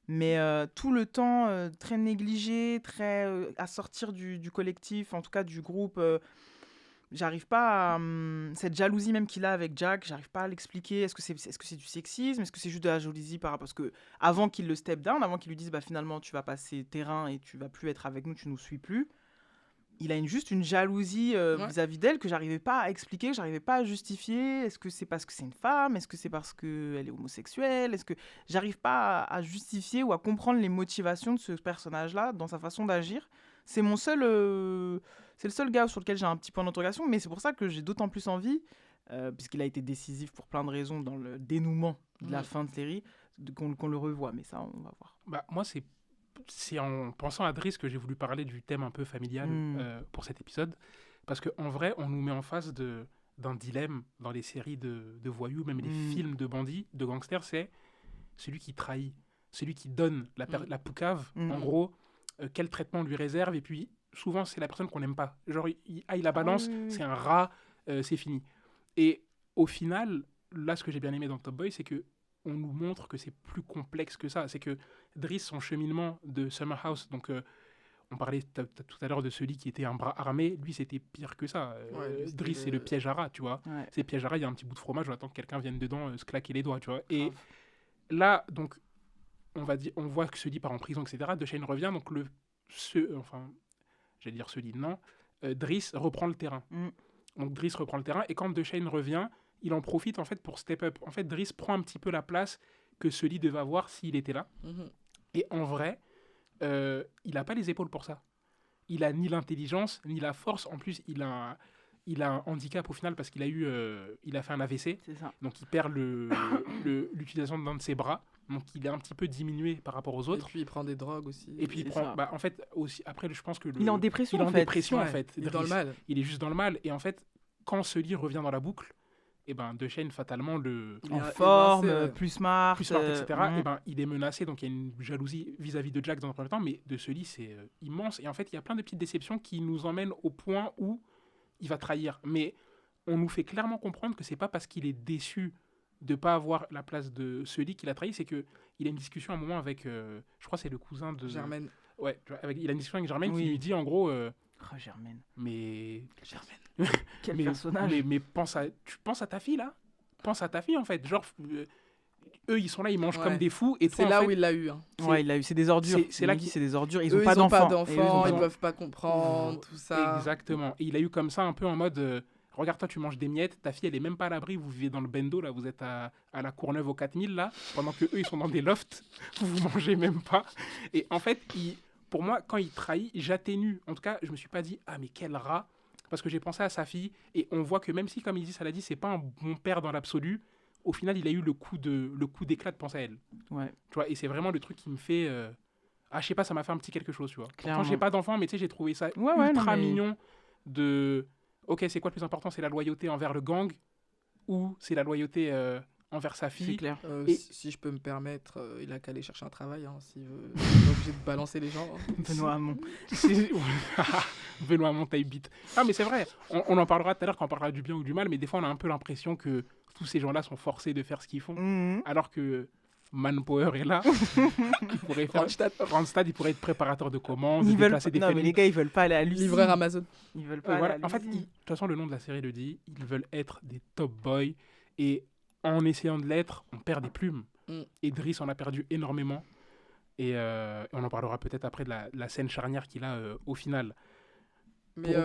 mais tout le temps très négligé, très à sortir du collectif, en tout cas du groupe, j'arrive pas à, cette jalousie même qu'il a avec Jack, j'arrive pas à l'expliquer. Est-ce que c'est du sexisme? Est-ce que c'est juste de la jalousie parce que avant qu'il le step down, avant qu'il lui dise finalement tu vas passer terrain et tu vas plus être avec nous, tu nous suis plus. Il a juste une jalousie vis-à-vis d'elle que j'arrivais pas à expliquer, que j'arrivais pas à justifier. Est-ce que c'est parce que c'est une femme? Est-ce que c'est parce qu'elle est homosexuelle? Est-ce que j'arrive pas à justifier ou à comprendre les motivations de ce personnage-là dans sa façon d'agir? C'est mon seul, c'est le seul gars sur lequel j'ai un petit point d'interrogation, mais c'est pour ça que j'ai d'autant plus envie, puisqu'il a été décisif pour plein de raisons dans le dénouement de la fin de série, qu'on le revoie. Mais ça, on va voir. Bah, moi, c'est en pensant à Driss que j'ai voulu parler du thème un peu familial pour cet épisode. Parce qu'en vrai, on nous met en face d'un dilemme dans les séries de voyous, même les films de bandits, de gangsters, c'est celui qui trahit, celui qui donne la poucave, en gros, quel traitement on lui réserve, et puis souvent c'est la personne qu'on n'aime pas. Genre, il la balance, c'est un rat, c'est fini. Et au final, là, ce que j'ai bien aimé dans Top Boy, c'est que on nous montre que c'est plus complexe que ça. C'est que Driss, son cheminement de Summer House, donc on parlait tout à l'heure de celui qui était un bras armé, lui c'était pire que ça. Driss, c'est le piège à rat, tu vois. Ouais. C'est le piège à rat, il y a un petit bout de fromage, on attend que quelqu'un vienne dedans se claquer les doigts, tu vois. Et là, donc, on voit que Sully part en prison, etc. DeShane revient, donc Driss reprend le terrain. Donc Driss reprend le terrain, et quand DeShane revient, il en profite en fait pour step up. En fait, Driss prend un petit peu la place que Sully devait avoir s'il était là. Et en vrai, il n'a pas les épaules pour ça. Il a ni l'intelligence, ni la force. En plus, il a un handicap au final parce qu'il a fait un AVC. C'est ça. Donc il perd l'utilisation d'un de ses bras. Donc il est un petit peu diminué par rapport aux autres. Et puis il prend des drogues aussi. Et puis il prend, en fait, aussi, après je pense que... il est en dépression en fait. Il est dans le mal. Il est juste dans le mal. Et en fait, quand Sully revient dans la boucle, et DeShane fatalement en forme, plus smart, etc. Il est menacé, donc il y a une jalousie vis-à-vis de Jack dans un premier temps, mais de Sully c'est immense. Et en fait, il y a plein de petites déceptions qui nous emmènent au point où il va trahir. Mais on nous fait clairement comprendre que c'est pas parce qu'il est déçu de pas avoir la place de Sully qu'il a trahi, c'est que il a une discussion à un moment avec, je crois que c'est le cousin de Germaine. Ouais, il a une discussion avec Germaine qui lui dit en gros. Germaine. Mais Germaine. Quel personnage. Mais tu penses à ta fille là. Pense à ta fille en fait. Genre eux ils sont là, ils mangent comme des fous et toi, c'est là où il l'a eu. Hein. Ouais, il l'a eu. C'est des ordures. C'est là qu'il c'est des ordures. Ils n'ont pas d'enfants. Ils peuvent pas comprendre tout ça. Exactement. Et il a eu comme ça un peu en mode. Regarde, toi, tu manges des miettes, ta fille, elle est même pas à l'abri, vous vivez dans le bendo, là, vous êtes à la Courneuve au 4000, là, pendant que eux ils sont dans des lofts, vous mangez même pas. Et en fait, pour moi, quand il trahit, j'atténue. En tout cas, je me suis pas dit, ah, mais quel rat, parce que j'ai pensé à sa fille, et on voit que même si, comme il dit, ça l'a dit, c'est pas un bon père dans l'absolu, au final, il a eu le coup d'éclat de penser à elle. Ouais. Tu vois, et c'est vraiment le truc qui me fait... je sais pas, ça m'a fait un petit quelque chose, tu vois. Clairement. Quand j'ai pas d'enfant, mais tu sais, j'ai trouvé ça ultra mignon de... Ok, c'est quoi le plus important? C'est la loyauté envers le gang ou c'est la loyauté envers sa fille? C'est clair. Si je peux me permettre, il a qu'à aller chercher un travail, s'il veut. Il n'est pas obligé de balancer les gens. Benoît Hamon. Benoît Hamon, taille bite. Ah, mais c'est vrai, on en parlera tout à l'heure quand on parlera du bien ou du mal, mais des fois on a un peu l'impression que tous ces gens-là sont forcés de faire ce qu'ils font, alors que Manpower est là. Il pourrait faire Randstad, il pourrait être préparateur de commandes, Ils veulent déplacer des non, mais fenêtres. les gars, ils veulent pas aller à l'usine. Livreur Amazon. Ils veulent pas Voilà. aller à En fait, l'usine. de toute façon, le nom de la série le dit, ils veulent être des top boys. Et en essayant de l'être, on perd des plumes. Mm. Et Driss en a perdu énormément. Et on en parlera peut-être après de la scène charnière qu'il a au final. Mais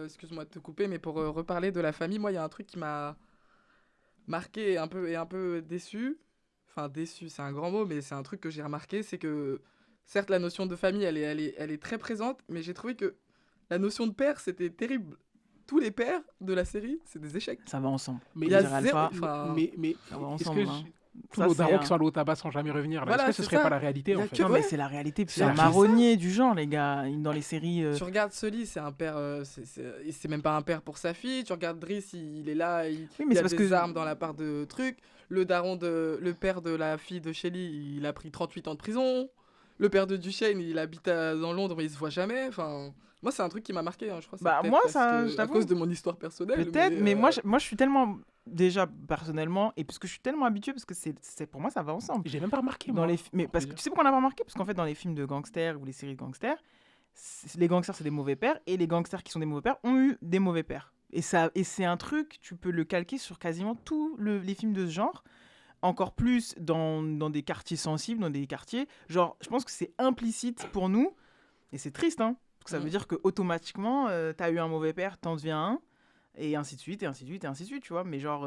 excuse-moi de te couper, mais pour reparler de la famille, moi, il y a un truc qui m'a marqué et un peu déçu. Enfin, déçu, c'est un grand mot, mais c'est un truc que j'ai remarqué, c'est que, certes, la notion de famille, elle est très présente, mais j'ai trouvé que la notion de père, c'était terrible. Tous les pères de la série, c'est des échecs. Ça va ensemble. Mais Il y a dirait zéro... Alpha. enfin, mais Ça va est-ce ensemble. que hein. tous Ça, nos c'est darons un- qui sont allés au tabac sans jamais revenir, là, Voilà, est-ce que ce c'est serait ça. pas la réalité, Il y a en fait que- Non, ouais. mais c'est la réalité. C'est C'est un la- marronnier du genre, les gars. Dans les séries. Tu regardes Sully, c'est un père, c'est même pas un père pour sa fille. Tu regardes Driss, il est là, Oui, mais il c'est a parce des que- armes dans la part de trucs. Le père de la fille de Shelly, il a pris 38 ans de prison. Le père de Duchesne, il habite dans Londres, mais il se voit jamais. Enfin, moi, c'est un truc qui m'a marqué. Hein, je crois. C'est Bah, peut-être moi, parce ça, que- je à t'avoue. cause de mon histoire personnelle. Peut-être, mais moi, je suis tellement. Déjà, personnellement, et parce que je suis tellement habitué, parce que pour moi, ça va ensemble. J'ai même pas remarqué, Dans moi. mais pour parce te que dire. tu sais pourquoi on n'a pas remarqué? Parce qu'en fait, dans les films de gangsters ou les séries de gangsters, les gangsters, c'est des mauvais pères, et les gangsters qui sont des mauvais pères ont eu des mauvais pères. Et c'est un truc, tu peux le calquer sur quasiment tous les films de ce genre. Encore plus dans des quartiers sensibles, dans des quartiers. Genre, je pense que c'est implicite pour nous, et c'est triste, hein, parce que ça veut dire que automatiquement, t'as eu un mauvais père, t'en deviens un, et ainsi de suite, et ainsi de suite, et ainsi de suite, tu vois. Mais genre,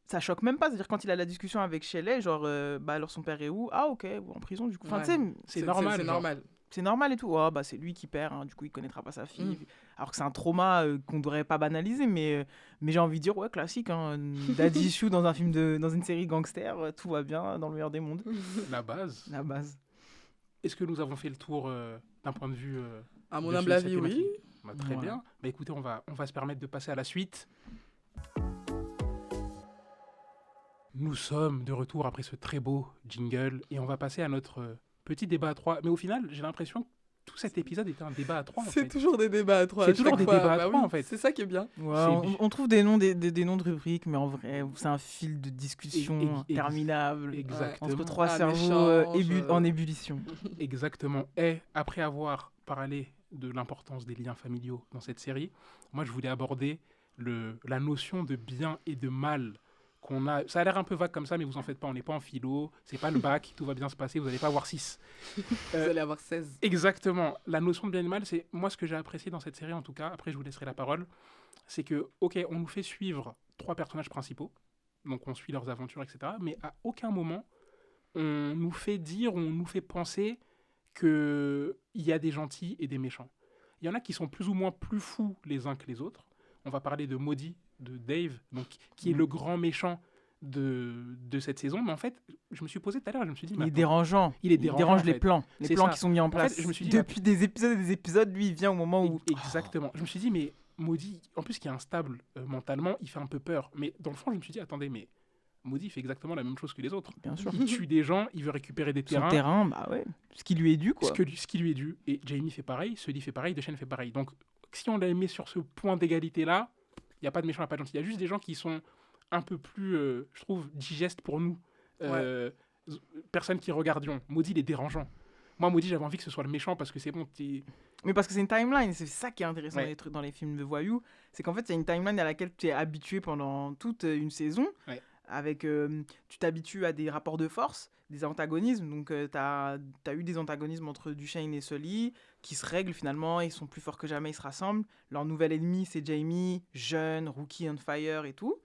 ça choque même pas. C'est-à-dire, quand il a la discussion avec Shelley, genre, bah alors son père est où? Ah, ok, en prison, du coup. Enfin, Ouais. tu sais, C'est normal. C'est genre. normal. c'est normal et tout. Ah, bah c'est lui qui perd, hein, du coup, il connaîtra pas sa fille. Alors que c'est un trauma qu'on devrait pas banaliser, mais j'ai envie de dire, ouais, classique, hein, daddy issue dans dans une série gangster, tout va bien, dans le meilleur des mondes. La base. La base. Est-ce que nous avons fait le tour d'un point de vue À mon de humble cette avis, oui. thématique? Bah, très Voilà. bien. Bah, écoutez, on va se permettre de passer à la suite. Nous sommes de retour après ce très beau jingle et on va passer à notre petit débat à trois. Mais au final, j'ai l'impression que tout cet épisode était un débat à trois. En C'est fait. toujours des débats à trois. C'est à toujours chaque des fois. débats à Bah trois, oui, en fait. C'est ça qui est bien. Ouais, C'est on trouve des noms, des noms de rubriques, mais en vrai, c'est un fil de discussion interminable Exactement. entre trois Un cerveaux échange, en ébullition. Exactement. Et après avoir parlé de l'importance des liens familiaux dans cette série, moi je voulais aborder la notion de bien et de mal qu'on a. Ça a l'air un peu vague comme ça, mais vous en faites pas, on n'est pas en philo, c'est pas le bac, tout va bien se passer, vous n'allez pas avoir 6. Vous allez avoir 16. Exactement. La notion de bien et de mal, c'est moi ce que j'ai apprécié dans cette série en tout cas, après je vous laisserai la parole, c'est que, ok, on nous fait suivre 3 personnages principaux, donc on suit leurs aventures, etc., mais à aucun moment on nous fait dire, on nous fait penser qu'il y a des gentils et des méchants. Il y en a qui sont plus ou moins plus fous les uns que les autres. On va parler de Maudit, de Dave, donc, qui est le grand méchant de cette saison. Mais en fait, je me suis posé tout à l'heure, je me suis dit... Il mais est attends, dérangeant. il est Il dérangeant, dérange en les fait. plans. Les C'est plans ça. qui sont mis en fait, place. je me suis dit, Depuis des épisodes et des épisodes, lui, il vient au moment où... Exactement. Je me suis dit, mais Maudit, en plus qui est instable mentalement, il fait un peu peur. Mais dans le fond, je me suis dit, attendez, mais Maudit fait exactement la même chose que les autres. Bien sûr. Il tue des gens, il veut récupérer des Son terrains. terrain, bah ouais. Ce qui lui est dû, quoi. Ce qui lui est dû. Et Jamie fait pareil, Sully fait pareil, Deschênes fait pareil. Donc, si on les met sur ce point d'égalité-là, il n'y a pas de méchant, il n'y a pas de gentil. Il y a juste des gens qui sont un peu plus, je trouve, digestes pour nous. Personnes qui regardions. Maudit, il est dérangeant. Moi, Maudit, j'avais envie que ce soit le méchant parce que c'est bon, t'es... Mais parce que c'est une timeline, c'est ça qui est intéressant Ouais. dans les films de voyous, c'est qu'en fait, c'est une timeline à laquelle tu es habitué pendant toute une saison, Ouais. avec, tu t'habitues à des rapports de force, des antagonismes, donc tu as eu des antagonismes entre Duchesne et Sully, qui se règlent finalement, ils sont plus forts que jamais, ils se rassemblent, leur nouvel ennemi c'est Jamie, jeune, rookie on fire et tout,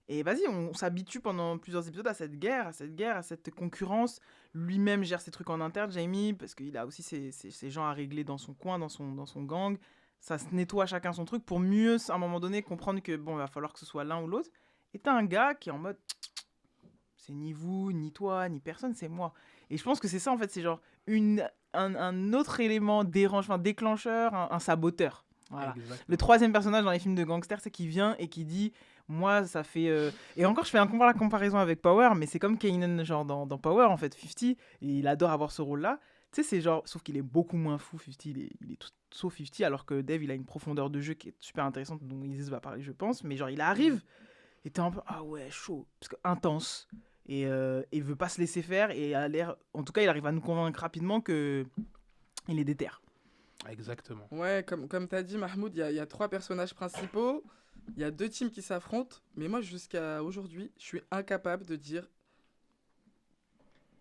et vas-y, on s'habitue pendant plusieurs épisodes à cette guerre, à cette concurrence. Lui-même gère ses trucs en interne, Jamie, parce qu'il a aussi ses gens à régler dans son coin, dans son gang. Ça se nettoie chacun son truc pour mieux, à un moment donné, comprendre que bon, il va falloir que ce soit l'un ou l'autre. Et t'as un gars qui est en mode, c'est ni vous, ni toi, ni personne, c'est moi. Et je pense que c'est ça, en fait, c'est genre un autre élément déclencheur, un saboteur. Voilà. Exactement. Le troisième personnage dans les films de gangsters, c'est qui vient et qui dit, moi, ça fait... Et encore, je fais la comparaison avec Power, mais c'est comme Kanan, genre dans Power, en fait, 50, et il adore avoir ce rôle-là. Tu sais, c'est genre... Sauf qu'il est beaucoup moins fou, 50, il est tout sauf 50, alors que Dave, il a une profondeur de jeu qui est super intéressante, dont Isis va parler, je pense. Mais genre, il arrive, Et t'es un peu, ah ouais, chaud. Parce que intense. Et il veut pas se laisser faire. Et a l'air, en tout cas, il arrive à nous convaincre rapidement qu'il est déter. Exactement. Ouais, comme tu as dit, Mahmoud, il y a 3 personnages principaux, il y a 2 teams qui s'affrontent, mais moi, jusqu'à aujourd'hui, je suis incapable de dire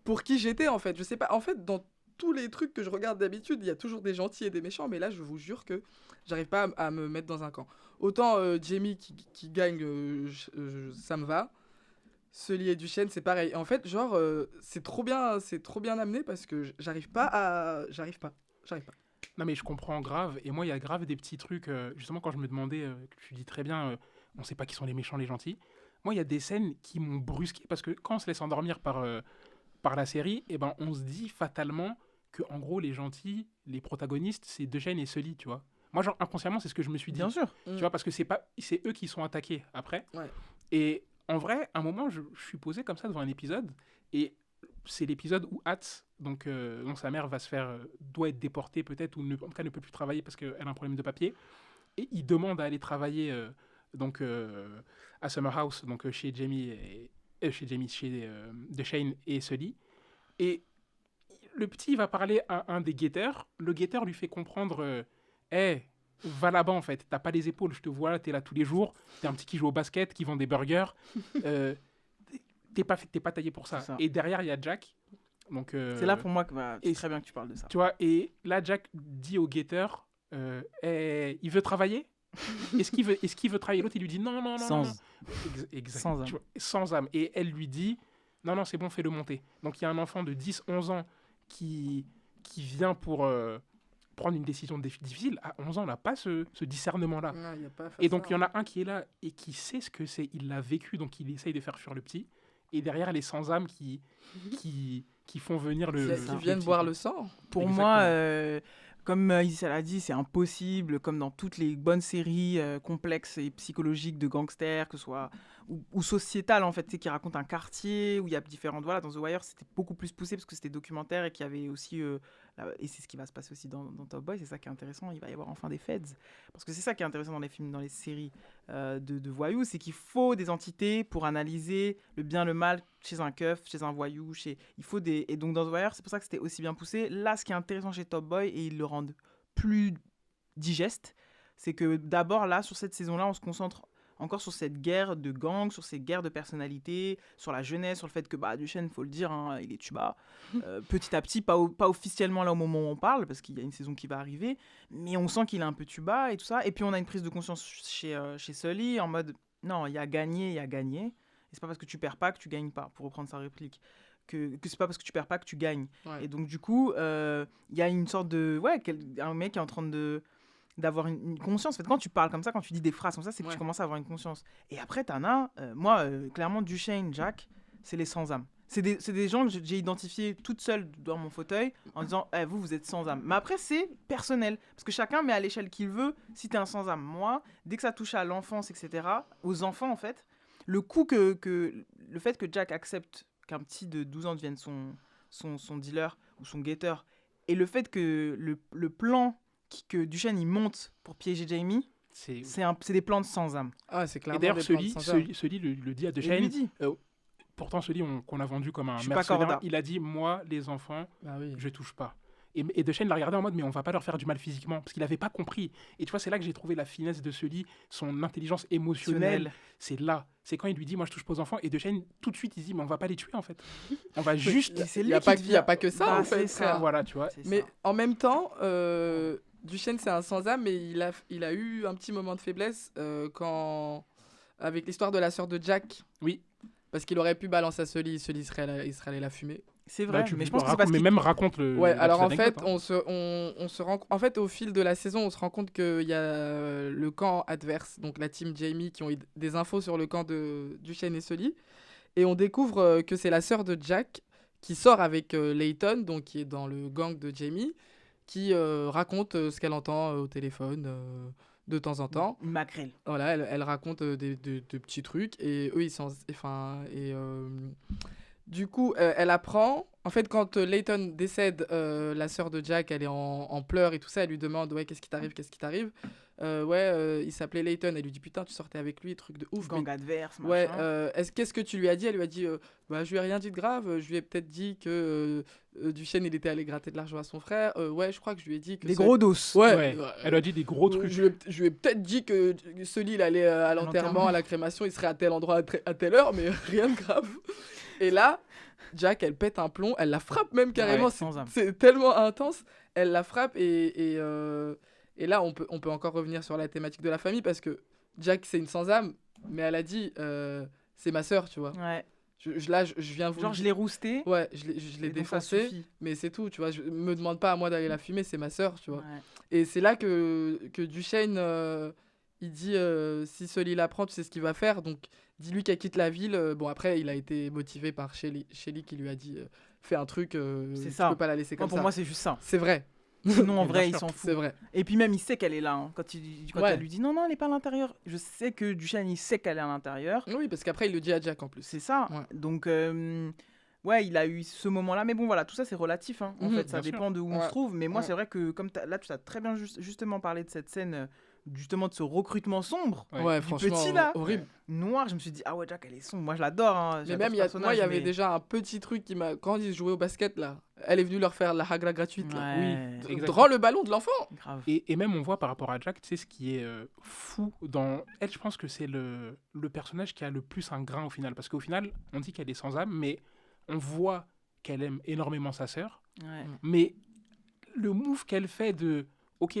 pour qui j'étais, en fait. Je sais pas, en fait, dans tous les trucs que je regarde d'habitude, il y a toujours des gentils et des méchants, mais là, je vous jure que j'arrive pas à me mettre dans un camp. Autant Jamie qui gagne, ça me va. Sully et Duchesne, c'est pareil. En fait, genre, c'est trop bien amené parce que j'arrive pas. Non, mais je comprends grave. Et moi, il y a grave des petits trucs. Justement, quand je me demandais, tu dis très bien, on sait pas qui sont les méchants, les gentils. Moi, il y a des scènes qui m'ont brusqué parce que quand on se laisse endormir par la série, eh ben, on se dit fatalement que, en gros, les gentils, les protagonistes, c'est Duchesne et Sully, tu vois. Moi, genre, inconsciemment, c'est ce que je me suis dit. Bien sûr. Tu vois, parce que c'est eux qui sont attaqués après. Ouais. Et en vrai, à un moment, je suis posé comme ça devant un épisode, et c'est l'épisode où Hats, donc sa mère doit être déportée peut-être, ou en tout cas ne peut plus travailler parce qu'elle a un problème de papier, et il demande à aller travailler à Summer House, donc chez Duchesne et Sully, et le petit va parler à un des guetteurs, le guetteur lui fait comprendre, hey, va là-bas en fait, t'as pas les épaules, je te vois, t'es là tous les jours, t'es un petit qui joue au basket, qui vend des burgers, t'es pas taillé pour ça. Et derrière il y a Jack, donc c'est là pour moi que c'est très bien que tu parles de ça. Tu vois, et là Jack dit au guetteur, il veut travailler. Est-ce qu'il veut travailler? L'autre il lui dit non. Exact. Sans âme. Tu vois, sans âme. Et elle lui dit non, c'est bon, fais-le monter. Donc il y a un enfant de 10-11 ans qui vient pour prendre une décision difficile. À 11 ans, on n'a pas ce discernement-là. Non, y a pas à faire Et donc ça, il y en a un qui est là et qui sait ce que c'est. Il l'a vécu, donc il essaye de faire fuir le petit. Et derrière, les sans-âmes qui font venir le qui viennent petit. boire le sang. Pour Exactement. moi, comme Issa l'a dit, c'est impossible, comme dans toutes les bonnes séries complexes et psychologiques de gangsters, que ce soit ou sociétales en fait, qui racontent un quartier où il y a différentes. Voilà, dans The Wire, c'était beaucoup plus poussé parce que c'était documentaire et qu'il y avait aussi et c'est ce qui va se passer aussi dans Top Boy. C'est ça qui est intéressant. Il va y avoir enfin des feds, parce que c'est ça qui est intéressant dans les films, dans les séries de voyous, c'est qu'il faut des entités pour analyser le bien, le mal chez un keuf, chez un voyou, il faut des. Et donc dans The Wire, c'est pour ça que c'était aussi bien poussé. Là, ce qui est intéressant chez Top Boy, et ils le rendent plus digeste, c'est que d'abord là, sur cette saison-là, on se concentre encore sur cette guerre de gangs, sur ces guerres de personnalités, sur la jeunesse, sur le fait que Duchesne, faut le dire, hein, il est tuba. Petit à petit, pas officiellement là au moment où on parle, parce qu'il y a une saison qui va arriver, mais on sent qu'il est un peu tuba et tout ça. Et puis on a une prise de conscience chez Sully en mode non, il y a gagné. Et c'est pas parce que tu perds pas que tu gagnes pas, pour reprendre sa réplique. Que c'est pas parce que tu perds pas que tu gagnes. Ouais. Et donc du coup, il y a une sorte de un mec qui est en train d'avoir une conscience. En fait, quand tu parles comme ça, quand tu dis des phrases comme ça, c'est que tu commences à avoir une conscience. Et après, t'en as, moi, clairement, Duchesne, Jack, c'est les sans-âme. C'est des gens que j'ai identifiés toute seule dans mon fauteuil en disant vous êtes sans âme. Mais après, c'est personnel. Parce que chacun met à l'échelle qu'il veut si t'es un sans-âme. Moi, dès que ça touche à l'enfance, etc., aux enfants, en fait, le fait que Jack accepte qu'un petit de 12 ans devienne son dealer ou son guetteur, et le fait que le plan que Duchesne il monte pour piéger Jamie, c'est des plans de sans âme. Ah, c'est clairement. Et d'ailleurs, des plans de sans-âme. Sully le dit à Et Duchesne. lui dit. Pourtant, Sully, qu'on a vendu comme un Je suis pas mercenaire, corda. il a dit moi, les enfants, Ah oui. je touche pas. Et Duchesne l'a regardé en mode mais on va pas leur faire du mal physiquement parce qu'il avait pas compris. Et tu vois, c'est là que j'ai trouvé la finesse de Sully, son intelligence émotionnelle. C'est là. C'est quand il lui dit moi je touche pas aux enfants, et Duchesne tout de suite il dit mais on va pas les tuer en fait. On va juste. Il n'y a pas que ça en fait. Ça. Voilà, tu vois. Mais en même temps, Duchesne c'est un sans-âme, mais il a eu un petit moment de faiblesse avec l'histoire de la sœur de Jack. Oui. Parce qu'il aurait pu balancer à Sully, il serait allé la fumer. C'est vrai, Là, mais je pense que c'est parce mais qu'il... même raconte le. Ouais, la alors en petite fait, anecdote, on se rend en fait au fil de la saison, on se rend compte qu'il y a le camp adverse, donc la team Jamie, qui ont eu des infos sur le camp de Duchesne et Sully, et on découvre que c'est la sœur de Jack qui sort avec Layton, donc qui est dans le gang de Jamie, qui raconte ce qu'elle entend au téléphone de temps en temps. Une maquerelle. Voilà, elle raconte des petits trucs, et eux Du coup, elle apprend. En fait, quand Layton décède, la sœur de Jack, elle est en pleurs et tout ça. Elle lui demande, ouais, qu'est-ce qui t'arrive. Il s'appelait Layton. Elle lui dit, putain, tu sortais avec lui, truc de ouf. Gang adverse, Ouais, machin. qu'est-ce que tu lui as dit? Elle lui a dit, bah, je lui ai rien dit de grave. Je lui ai peut-être dit que Duchesne, il était allé gratter de l'argent à son frère. Ouais, je crois que je lui ai dit que... Des gros dos. Ouais, elle lui a dit des gros trucs. Je lui ai peut-être dit que Sully, il allait à l'enterrement, à la crémation, il serait à tel endroit à telle heure, mais rien de grave. Et là, Jack, elle pète un plomb, elle la frappe même carrément, Ouais, sans âme. c'est tellement intense. Elle la frappe et là, on peut encore revenir sur la thématique de la famille parce que Jack, c'est une sans-âme, mais elle a dit, c'est ma sœur, tu vois. Ouais. Je viens vous... Genre, je l'ai rousté. Ouais, je l'ai et donc ça défoncé, suffit. mais c'est tout, tu vois. Je me demande pas à moi d'aller la fumer, c'est ma sœur, tu vois. Ouais. Et c'est là que Duchesne, il dit, si Sully l'apprend, tu sais ce qu'il va faire, donc dis-lui qu'elle quitte la ville. Bon, après, il a été motivé par Shelly qui lui a dit, fais un truc, C'est tu ça. peux pas la laisser comme Pour ça. moi, c'est juste ça. C'est vrai, Sinon, en Bien vrai, il sûr, s'en fout. c'est vrai. Et puis même, il sait qu'elle est là. Hein. Quand Ouais. elle lui dit non, elle n'est pas à l'intérieur. Je sais que Duchesne, il sait qu'elle est à l'intérieur. Oui, parce qu'après, il le dit à Jack en plus. C'est ça. Ouais. Donc, ouais, il a eu ce moment-là. Mais bon, voilà, tout ça, c'est relatif. Hein. En Mhm, fait, ça bien sûr. dépend de où on Ouais. se trouve. Mais moi, Ouais. c'est vrai que, comme là, tu as très bien justement parlé de cette scène, justement, de ce recrutement sombre, Ouais. Ouais, franchement, petit, là. horrible. noir. Je me suis dit, ah ouais, Jack, elle est sombre. Moi, je l'adore. Hein. Mais J'adore même, ce moi, il personnage, y avait mais- déjà un petit truc qui m'a... Quand ils jouaient au basket, là, elle est venue leur faire la hagra gratuite, là. Ouais, exactement. Rends le ballon de l'enfant. grave. Et même, on voit par rapport à Jack, tu sais, ce qui est fou dans elle, je pense que c'est le personnage qui a le plus un grain au final. Parce qu'au final, on dit qu'elle est sans âme, mais on voit qu'elle aime énormément sa sœur. Ouais. Mais le move qu'elle fait de, ok,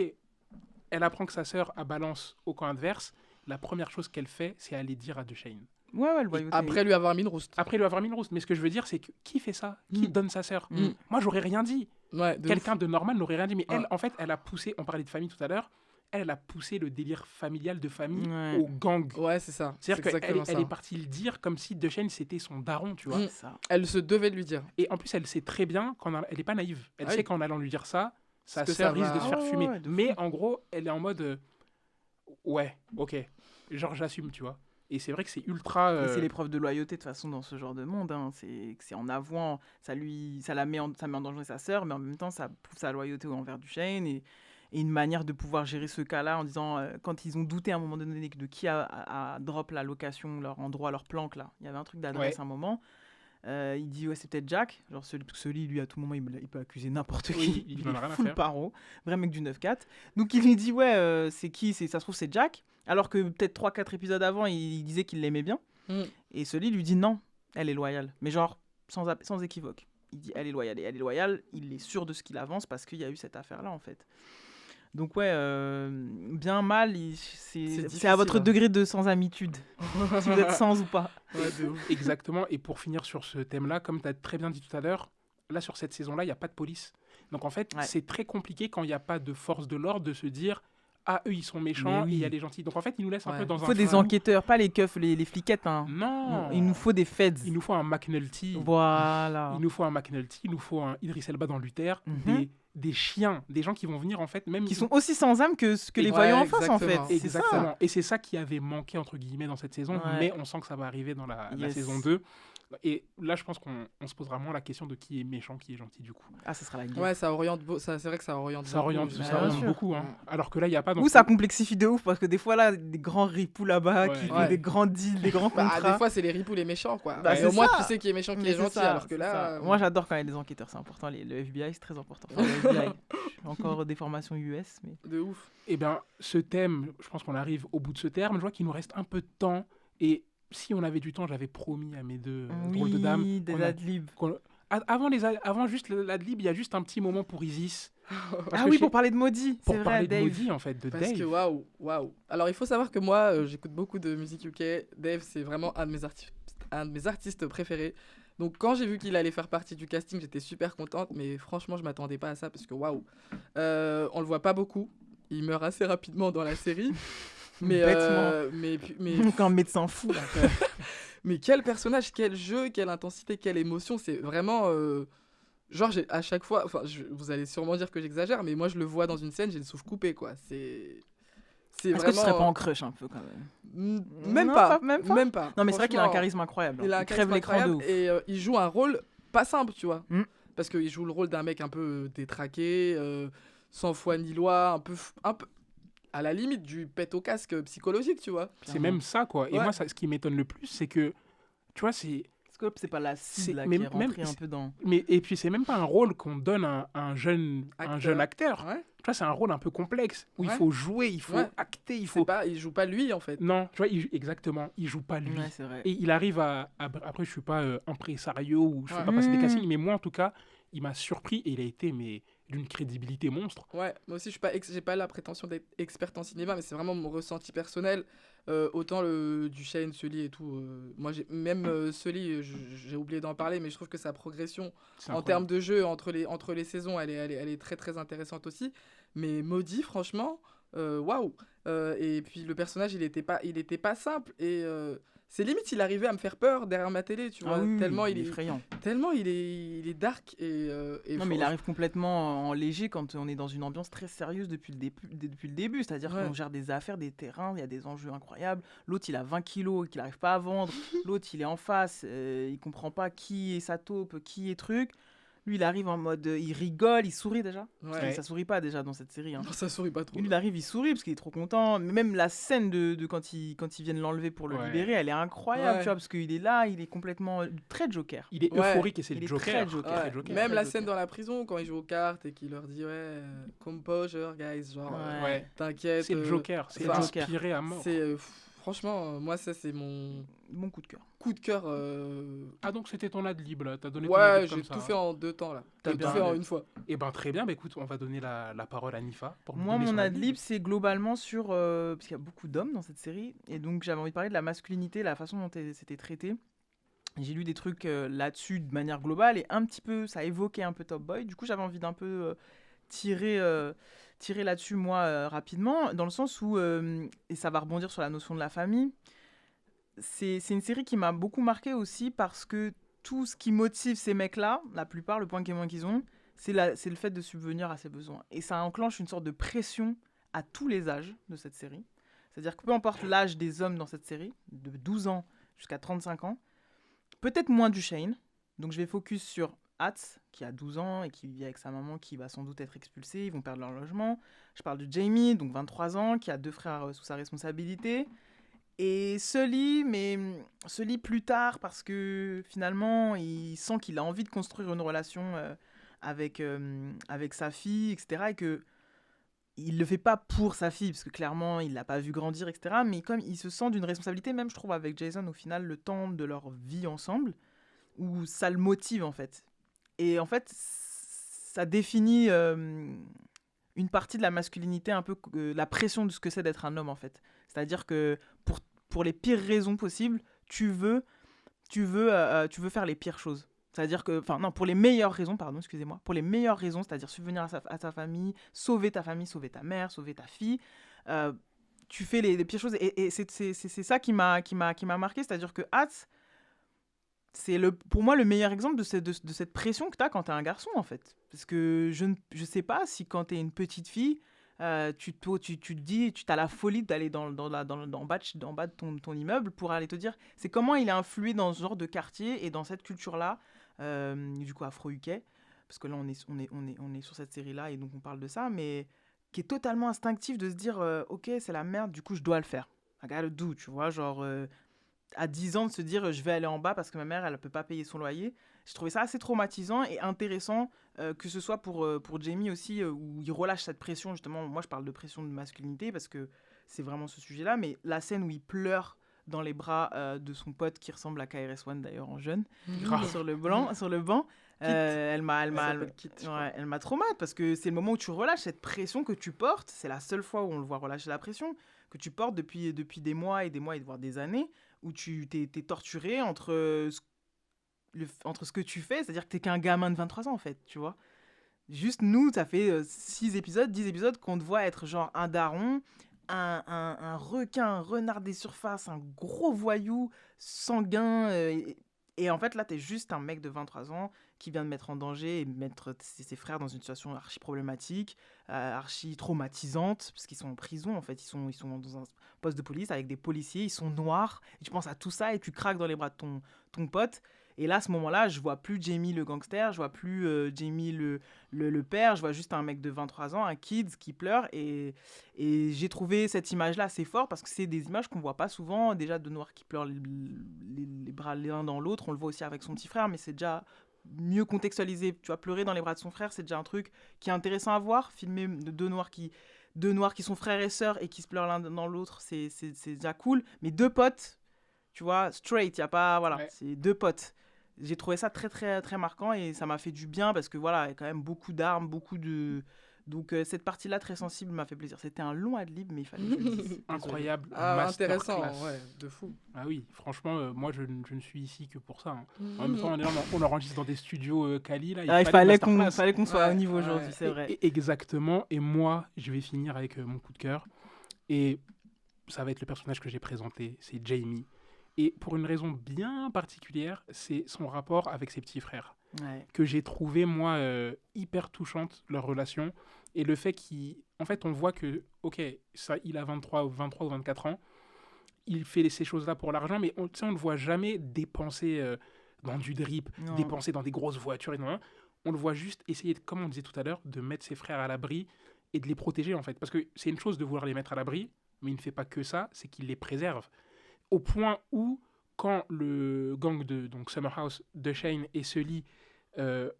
elle apprend que sa sœur a balance au camp adverse, la première chose qu'elle fait, c'est aller dire à Duchesne. Ouais, le loyauté. Après lui avoir mis une rouste. Après lui avoir mis une rousse. Mais ce que je veux dire, c'est que qui fait ça? Qui donne sa sœur? Mm. Moi, j'aurais rien dit. Ouais, de Quelqu'un de normal n'aurait rien dit. Mais elle, Ouais. en fait, elle a poussé, on parlait de famille tout à l'heure, elle a poussé le délire familial de famille Ouais. au gang. ouf. Ouais, c'est ça. C'est-à-dire C'est qu'elle exactement ça. elle est partie le dire comme si Duchesne, c'était son daron, tu vois. Mm. Ça. Elle se devait de lui dire. Et en plus, elle sait très bien, elle n'est pas naïve. Elle Ah sait oui. qu'en allant lui dire ça, sa Parce que sœur ça risque va- de se faire Ah ouais, fumer. ouais, de fou. Mais en gros, elle est en mode ouais, ok, genre j'assume, tu vois. Et c'est vrai que c'est ultra. Et c'est l'épreuve de loyauté de toute façon dans ce genre de monde. Hein. C'est en avouant, ça met en danger sa sœur, mais en même temps ça prouve sa loyauté envers Duchesne et une manière de pouvoir gérer ce cas-là en disant quand ils ont douté à un moment donné de qui a drop la location, leur endroit, leur planque là. Il y avait un truc d'adresse Ouais. à un moment. Il dit ouais c'est peut-être Jack, genre celui lui à tout moment il peut accuser n'importe Oui, qui, il il en a est rien à full faire. paro, vrai mec du 9-4. Donc il lui dit ouais c'est qui, ça se trouve c'est Jack, alors que peut-être 3-4 épisodes avant il disait qu'il l'aimait bien. Mm. Et celui lui dit non, elle est loyale, mais genre sans équivoque. Il dit elle est loyale et elle est loyale, il est sûr de ce qu'il avance parce qu'il y a eu cette affaire là en fait. Donc ouais, bien mal, c'est difficile, à votre hein. degré de sans-amitude, si vous êtes sans ou pas. Ouais, de ouf. Exactement. Et pour finir sur ce thème-là, comme tu as très bien dit tout à l'heure, là sur cette saison-là, il n'y a pas de police. Donc en fait, Ouais. c'est très compliqué quand il n'y a pas de force de l'ordre de se dire ah, eux ils sont méchants Mais oui. et il y a les gentils. Donc en fait, ils nous laissent un Ouais. peu dans Il un. faut des flou. enquêteurs, pas les keufs, les fliquettes. Hein. Non. Il nous faut des feds. Il nous faut un McNulty. Voilà. Il nous faut un McNulty. Il nous faut un Idriss Elba dans Luther. Mhm. Des chiens, des gens qui vont venir en fait, même Qui sont aussi sans âme que les Ouais, voyants en face, en fait. exactement. C'est ça. Exactement. Et c'est ça qui avait manqué, entre guillemets, dans cette saison. Ouais. Mais on sent que ça va arriver dans la Yes. saison 2. Et là, je pense qu'on se posera moins la question de qui est méchant, qui est gentil, du coup. Ah, ça sera la guerre. Ouais, ça oriente. C'est vrai que ça oriente. Ça oriente, beaucoup, ça bien oriente sûr. beaucoup. Hein. Alors que là, il n'y a pas... Ou ça complexifie de ouf, parce que des fois, là, des grands ripoux là-bas Ouais. qui font Ouais. des grands deals, des grands Bah, contrats. des fois, c'est les ripoux les méchants, quoi. Bah, Et c'est au moins, ça. tu sais qui est méchant, qui Mais est c'est gentil. ça, Alors que c'est là. ça. Moi, j'adore quand il y a des enquêteurs, c'est important. Le FBI, c'est très important. Enfin, le FBI, j'ai encore des formations US, mais... De ouf. Eh bien, ce thème, je pense qu'on arrive au bout de ce terme. Je vois qu'il nous reste un peu de temps. Et si on avait du temps, j'avais promis à mes deux drôles de dames... Oui, des qu'on a- adlibs. Avant juste l'adlib, il y a juste un petit moment pour Isis. Parce Ah que oui, chez- pour parler de Maudit, pour c'est vrai, parler de Dave. Maudit, en fait, de Parce Dave. que waouh. Alors, il faut savoir que moi, j'écoute beaucoup de musique UK. Dave, c'est vraiment un de mes artistes préférés. Donc, quand j'ai vu qu'il allait faire partie du casting, j'étais super contente. Mais franchement, je m'attendais pas à ça parce que waouh. On le voit pas beaucoup. Il meurt assez rapidement dans la série. Mais, Donc un médecin fou, là. mais quel personnage, quel jeu, quelle intensité, quelle émotion. C'est vraiment. Genre, à chaque fois. Enfin, vous allez sûrement dire que j'exagère, mais moi, je le vois dans une scène, j'ai le souffle coupé, quoi. c'est Est-ce que tu vraiment. serais pas en crush un peu quand même? Même Non, pas. même pas. Même pas. Non, mais c'est vrai qu'il a un Franchement, charisme incroyable. il a un crève charisme l'écran de incroyable ouf. et il joue un rôle pas simple, tu vois. Mm. Parce qu'il joue le rôle d'un mec un peu détraqué, sans foi ni loi, un peu à la limite du pet au casque psychologique, tu vois. C'est même ça, quoi. Et Ouais. moi, ce qui m'étonne le plus, c'est que, tu vois, Scope, c'est pas la cible là, mais qui est même- rentrée un peu dans. et puis c'est même pas un rôle qu'on donne à un jeune acteur. Ouais. Tu vois, c'est un rôle un peu complexe où il Ouais. faut jouer, il faut Ouais. acter, il C'est faut. pas, il joue pas lui en fait. Non, tu vois, exactement, il joue pas lui. Ouais, c'est vrai. Et il arrive après, je suis pas impresario ou je fais Ouais. pas passer des Mm. castings, mais moi en tout cas, il m'a surpris et il a été d'une crédibilité monstre. Ouais, moi aussi je suis pas j'ai pas la prétention d'être experte en cinéma, mais c'est vraiment mon ressenti personnel. Autant Duchesne, Sully et tout. Moi même Sully, j'ai oublié d'en parler, mais je trouve que sa progression C'est en incroyable. termes de jeu entre les saisons, elle est très très intéressante aussi. Mais Maudit, franchement, waouh. Et puis le personnage, il était pas simple et c'est limite il arrivait à me faire peur derrière ma télé, tu vois. Ah oui, Tellement il est effrayant. tellement il est dark et Non, mais il arrive complètement en léger quand on est dans une ambiance très sérieuse depuis le début. C'est-à-dire Ouais. qu'on gère des affaires, des terrains, il y a des enjeux incroyables. L'autre, il a 20 kilos qu'il n'arrive pas à vendre. L'autre, il est en face, il comprend pas qui est sa taupe, qui est truc. Lui, il arrive en mode, il rigole, il sourit déjà. Parce que Ouais. ça sourit pas déjà dans cette série. Hein. Non, ça sourit pas trop. Lui, il arrive, il sourit parce qu'il est trop content. Mais même la scène de quand ils viennent l'enlever pour le Ouais. libérer, elle est incroyable, Ouais. tu vois, parce qu'il est là, il est complètement très Joker. Il est Ouais. euphorique et c'est Il le est Joker. très Joker. Ouais. Très Joker. Même Très la Joker. scène dans la prison quand il joue aux cartes et qu'il leur dit composure guys, genre Ouais. Ouais. t'inquiète. C'est le Joker, c'est enfin, inspiré à mort. C'est franchement moi ça c'est mon Bon coup de cœur. coup de cœur. Ah donc c'était ton adlib là, t'as donné ton Ouais, adlib j'ai comme tout ça. fait en 2 temps là. T'as J'ai tout bien fait en fait. une fois. Et ben très bien, bah écoute, on va donner la parole à Nifa. Pour nous Moi, donner mon son adlib, c'est globalement sur... parce qu'il y a beaucoup d'hommes dans cette série, et donc j'avais envie de parler de la masculinité, la façon dont c'était traité. J'ai lu des trucs là-dessus de manière globale, et un petit peu, ça évoquait un peu Top Boy. Du coup, j'avais envie d'un peu tirer là-dessus, moi, rapidement, dans le sens où, et ça va rebondir sur la notion de la famille, c'est une série qui m'a beaucoup marqué aussi parce que tout ce qui motive ces mecs-là, la plupart, le point commun qu'ils ont, c'est le fait de subvenir à ses besoins. Et ça enclenche une sorte de pression à tous les âges de cette série. C'est-à-dire que peu importe l'âge des hommes dans cette série, de 12 ans jusqu'à 35 ans, peut-être moins du Shane. Donc je vais focus sur Hats, qui a 12 ans et qui vit avec sa maman, qui va sans doute être expulsée, ils vont perdre leur logement. Je parle de Jamie, donc 23 ans, qui a 2 frères sous sa responsabilité. Et Sully, mais Sully plus tard, parce que finalement, il sent qu'il a envie de construire une relation avec sa fille, etc. Et que il le fait pas pour sa fille, parce que clairement, il l'a pas vu grandir, etc. Mais comme il se sent d'une responsabilité, même je trouve avec Jason, au final, le temps de leur vie ensemble, où ça le motive en fait. Et en fait, ça définit une partie de la masculinité, un peu la pression de ce que c'est d'être un homme en fait. C'est-à-dire que pour les pires raisons possibles, tu veux faire les pires choses. C'est-à-dire que, enfin non, pour les meilleures raisons, pardon, excusez-moi, pour les meilleures raisons, c'est-à-dire subvenir à ta famille, sauver ta famille, sauver ta mère, sauver ta fille, tu fais les pires choses. Et c'est ça qui m'a marqué, c'est-à-dire que Hats, c'est pour moi le meilleur exemple de cette pression que tu as quand tu es un garçon, en fait. Parce que je sais pas si quand tu es une petite fille, tu te dis, tu as la folie d'aller en bas de ton immeuble pour aller te dire, c'est comment il est influé dans ce genre de quartier et dans cette culture-là, du coup afro-UK, parce que là on est sur cette série-là et donc on parle de ça, mais qui est totalement instinctif de se dire, ok, c'est la merde, du coup je dois le faire. I gotta do, tu vois, genre... à 10 ans de se dire je vais aller en bas parce que ma mère elle peut pas payer son loyer. J'ai trouvé ça assez traumatisant et intéressant, que ce soit pour Jamie aussi, où il relâche cette pression. Justement, moi je parle de pression de masculinité parce que c'est vraiment ce sujet là, mais la scène où il pleure dans les bras de son pote qui ressemble à KRS-One d'ailleurs en jeune, Grave. sur le banc, elle m'a traumatisée parce que c'est le moment où tu relâches cette pression que tu portes. C'est la seule fois où on le voit relâcher la pression que tu portes depuis des mois et voire des années, où tu t'es torturé entre ce que tu fais, c'est-à-dire que t'es qu'un gamin de 23 ans en fait, tu vois. Juste nous, ça fait 10 épisodes qu'on te voit être genre un daron, un requin, un renard des surfaces, un gros voyou sanguin, Et en fait, là, t'es juste un mec de 23 ans qui vient de mettre en danger et mettre ses frères dans une situation archi problématique, archi traumatisante, parce qu'ils sont en prison, en fait. Ils sont dans un poste de police avec des policiers, ils sont noirs. Et tu penses à tout ça et tu craques dans les bras de ton pote. Et là, à ce moment-là, je vois plus Jamie le gangster, je vois plus Jamie le père, je vois juste un mec de 23 ans, un kid qui pleure. Et j'ai trouvé cette image-là assez forte parce que c'est des images qu'on voit pas souvent. Déjà, de noirs qui pleurent les bras l'un dans l'autre. On le voit aussi avec son petit frère, mais c'est déjà mieux contextualisé. Tu vois, pleurer dans les bras de son frère, c'est déjà un truc qui est intéressant à voir. Filmer de deux noirs qui sont frères et sœurs et qui se pleurent l'un dans l'autre, c'est déjà cool. Mais deux potes, tu vois, straight, y a pas, voilà, Ouais. c'est deux potes. J'ai trouvé ça très, très, très marquant et ça m'a fait du bien parce que voilà, il y a quand même beaucoup d'armes, beaucoup de. Donc cette partie-là très sensible m'a fait plaisir. C'était un long ad-lib, mais il fallait que je le dise. Désolée. Incroyable. Ah, intéressant, masterclass. ouais, de fou. Ah oui, franchement, moi je ne suis ici que pour ça. Hein. En même temps, on enregistre dans des studios Cali, là. Il fallait fallait qu'on soit Ouais, au niveau ouais. aujourd'hui, c'est vrai. Exactement. Et moi, je vais finir avec mon coup de cœur. Et ça va être le personnage que j'ai présenté, c'est Jamie. Et pour une raison bien particulière, c'est son rapport avec ses petits frères. Ouais. Que j'ai trouvé, moi, hyper touchante, leur relation. Et le fait en fait, on voit que, ok, ça, il a 23 ou 24 ans, il fait ces choses-là pour l'argent, mais on ne le voit jamais dépenser dans du drip, Non. dépenser dans des grosses voitures. Et non, on le voit juste essayer, comme on disait tout à l'heure, de mettre ses frères à l'abri et de les protéger, en fait. Parce que c'est une chose de vouloir les mettre à l'abri, mais il ne fait pas que ça, c'est qu'il les préserve. Au point où, quand le gang de donc Summerhouse, de Shane et Sully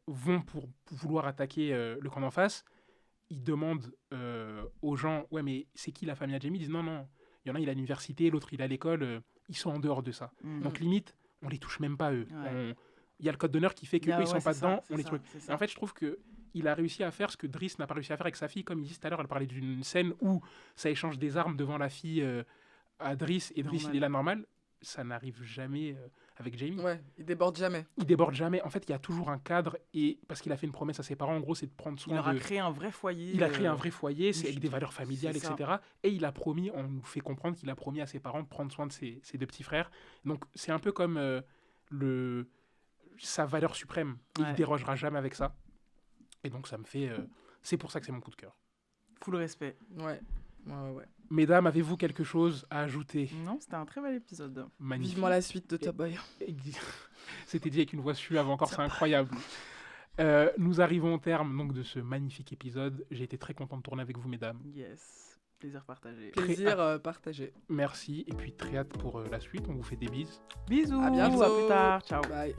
vont pour vouloir attaquer le camp d'en face, ils demandent aux gens, ouais, mais c'est qui la famille à Jamie? Ils disent non, non, il y en a, il est à l'université, l'autre, il est à l'école, ils sont en dehors de ça. Mhm. Donc limite, on les touche même pas, eux. Ouais. Il y a le code d'honneur qui fait qu'eux, ils sont pas dedans, on les touche. touche. Et en fait, je trouve que il a réussi à faire ce que Driss n'a pas réussi à faire avec sa fille. Comme il dit tout à l'heure, elle parlait d'une scène où ça échange des armes devant la fille à Driss, et Driss, Normal. il est là normal. Ça n'arrive jamais avec Jamie. Ouais, il déborde jamais. Il déborde jamais. En fait, il y a toujours un cadre, et parce qu'il a fait une promesse à ses parents, en gros, c'est de prendre Il soin leur a de... créé un vrai foyer. Il a créé un vrai foyer, c'est avec des juste- valeurs familiales, c'est ça. etc. Et il a promis, on nous fait comprendre qu'il a promis à ses parents de prendre soin de ses deux petits frères. Donc c'est un peu comme sa valeur suprême. Et Ouais. il dérogera jamais avec ça. Et donc ça me fait... c'est pour ça que c'est mon coup de cœur. Full respect. Ouais. Ouais. Mesdames, avez-vous quelque chose à ajouter? Non, c'était un très bel épisode. Magnifique. Vivement la suite de Top Boy. C'était dit avec une voix suave encore, c'est incroyable. Nous arrivons au terme donc, de ce magnifique épisode. J'ai été très content de tourner avec vous, mesdames. Yes. Plaisir partagé. Plaisir partagé. Merci, et puis très hâte pour la suite. On vous fait des bises. Bisous. À bientôt. À plus tard. Ciao. Bye.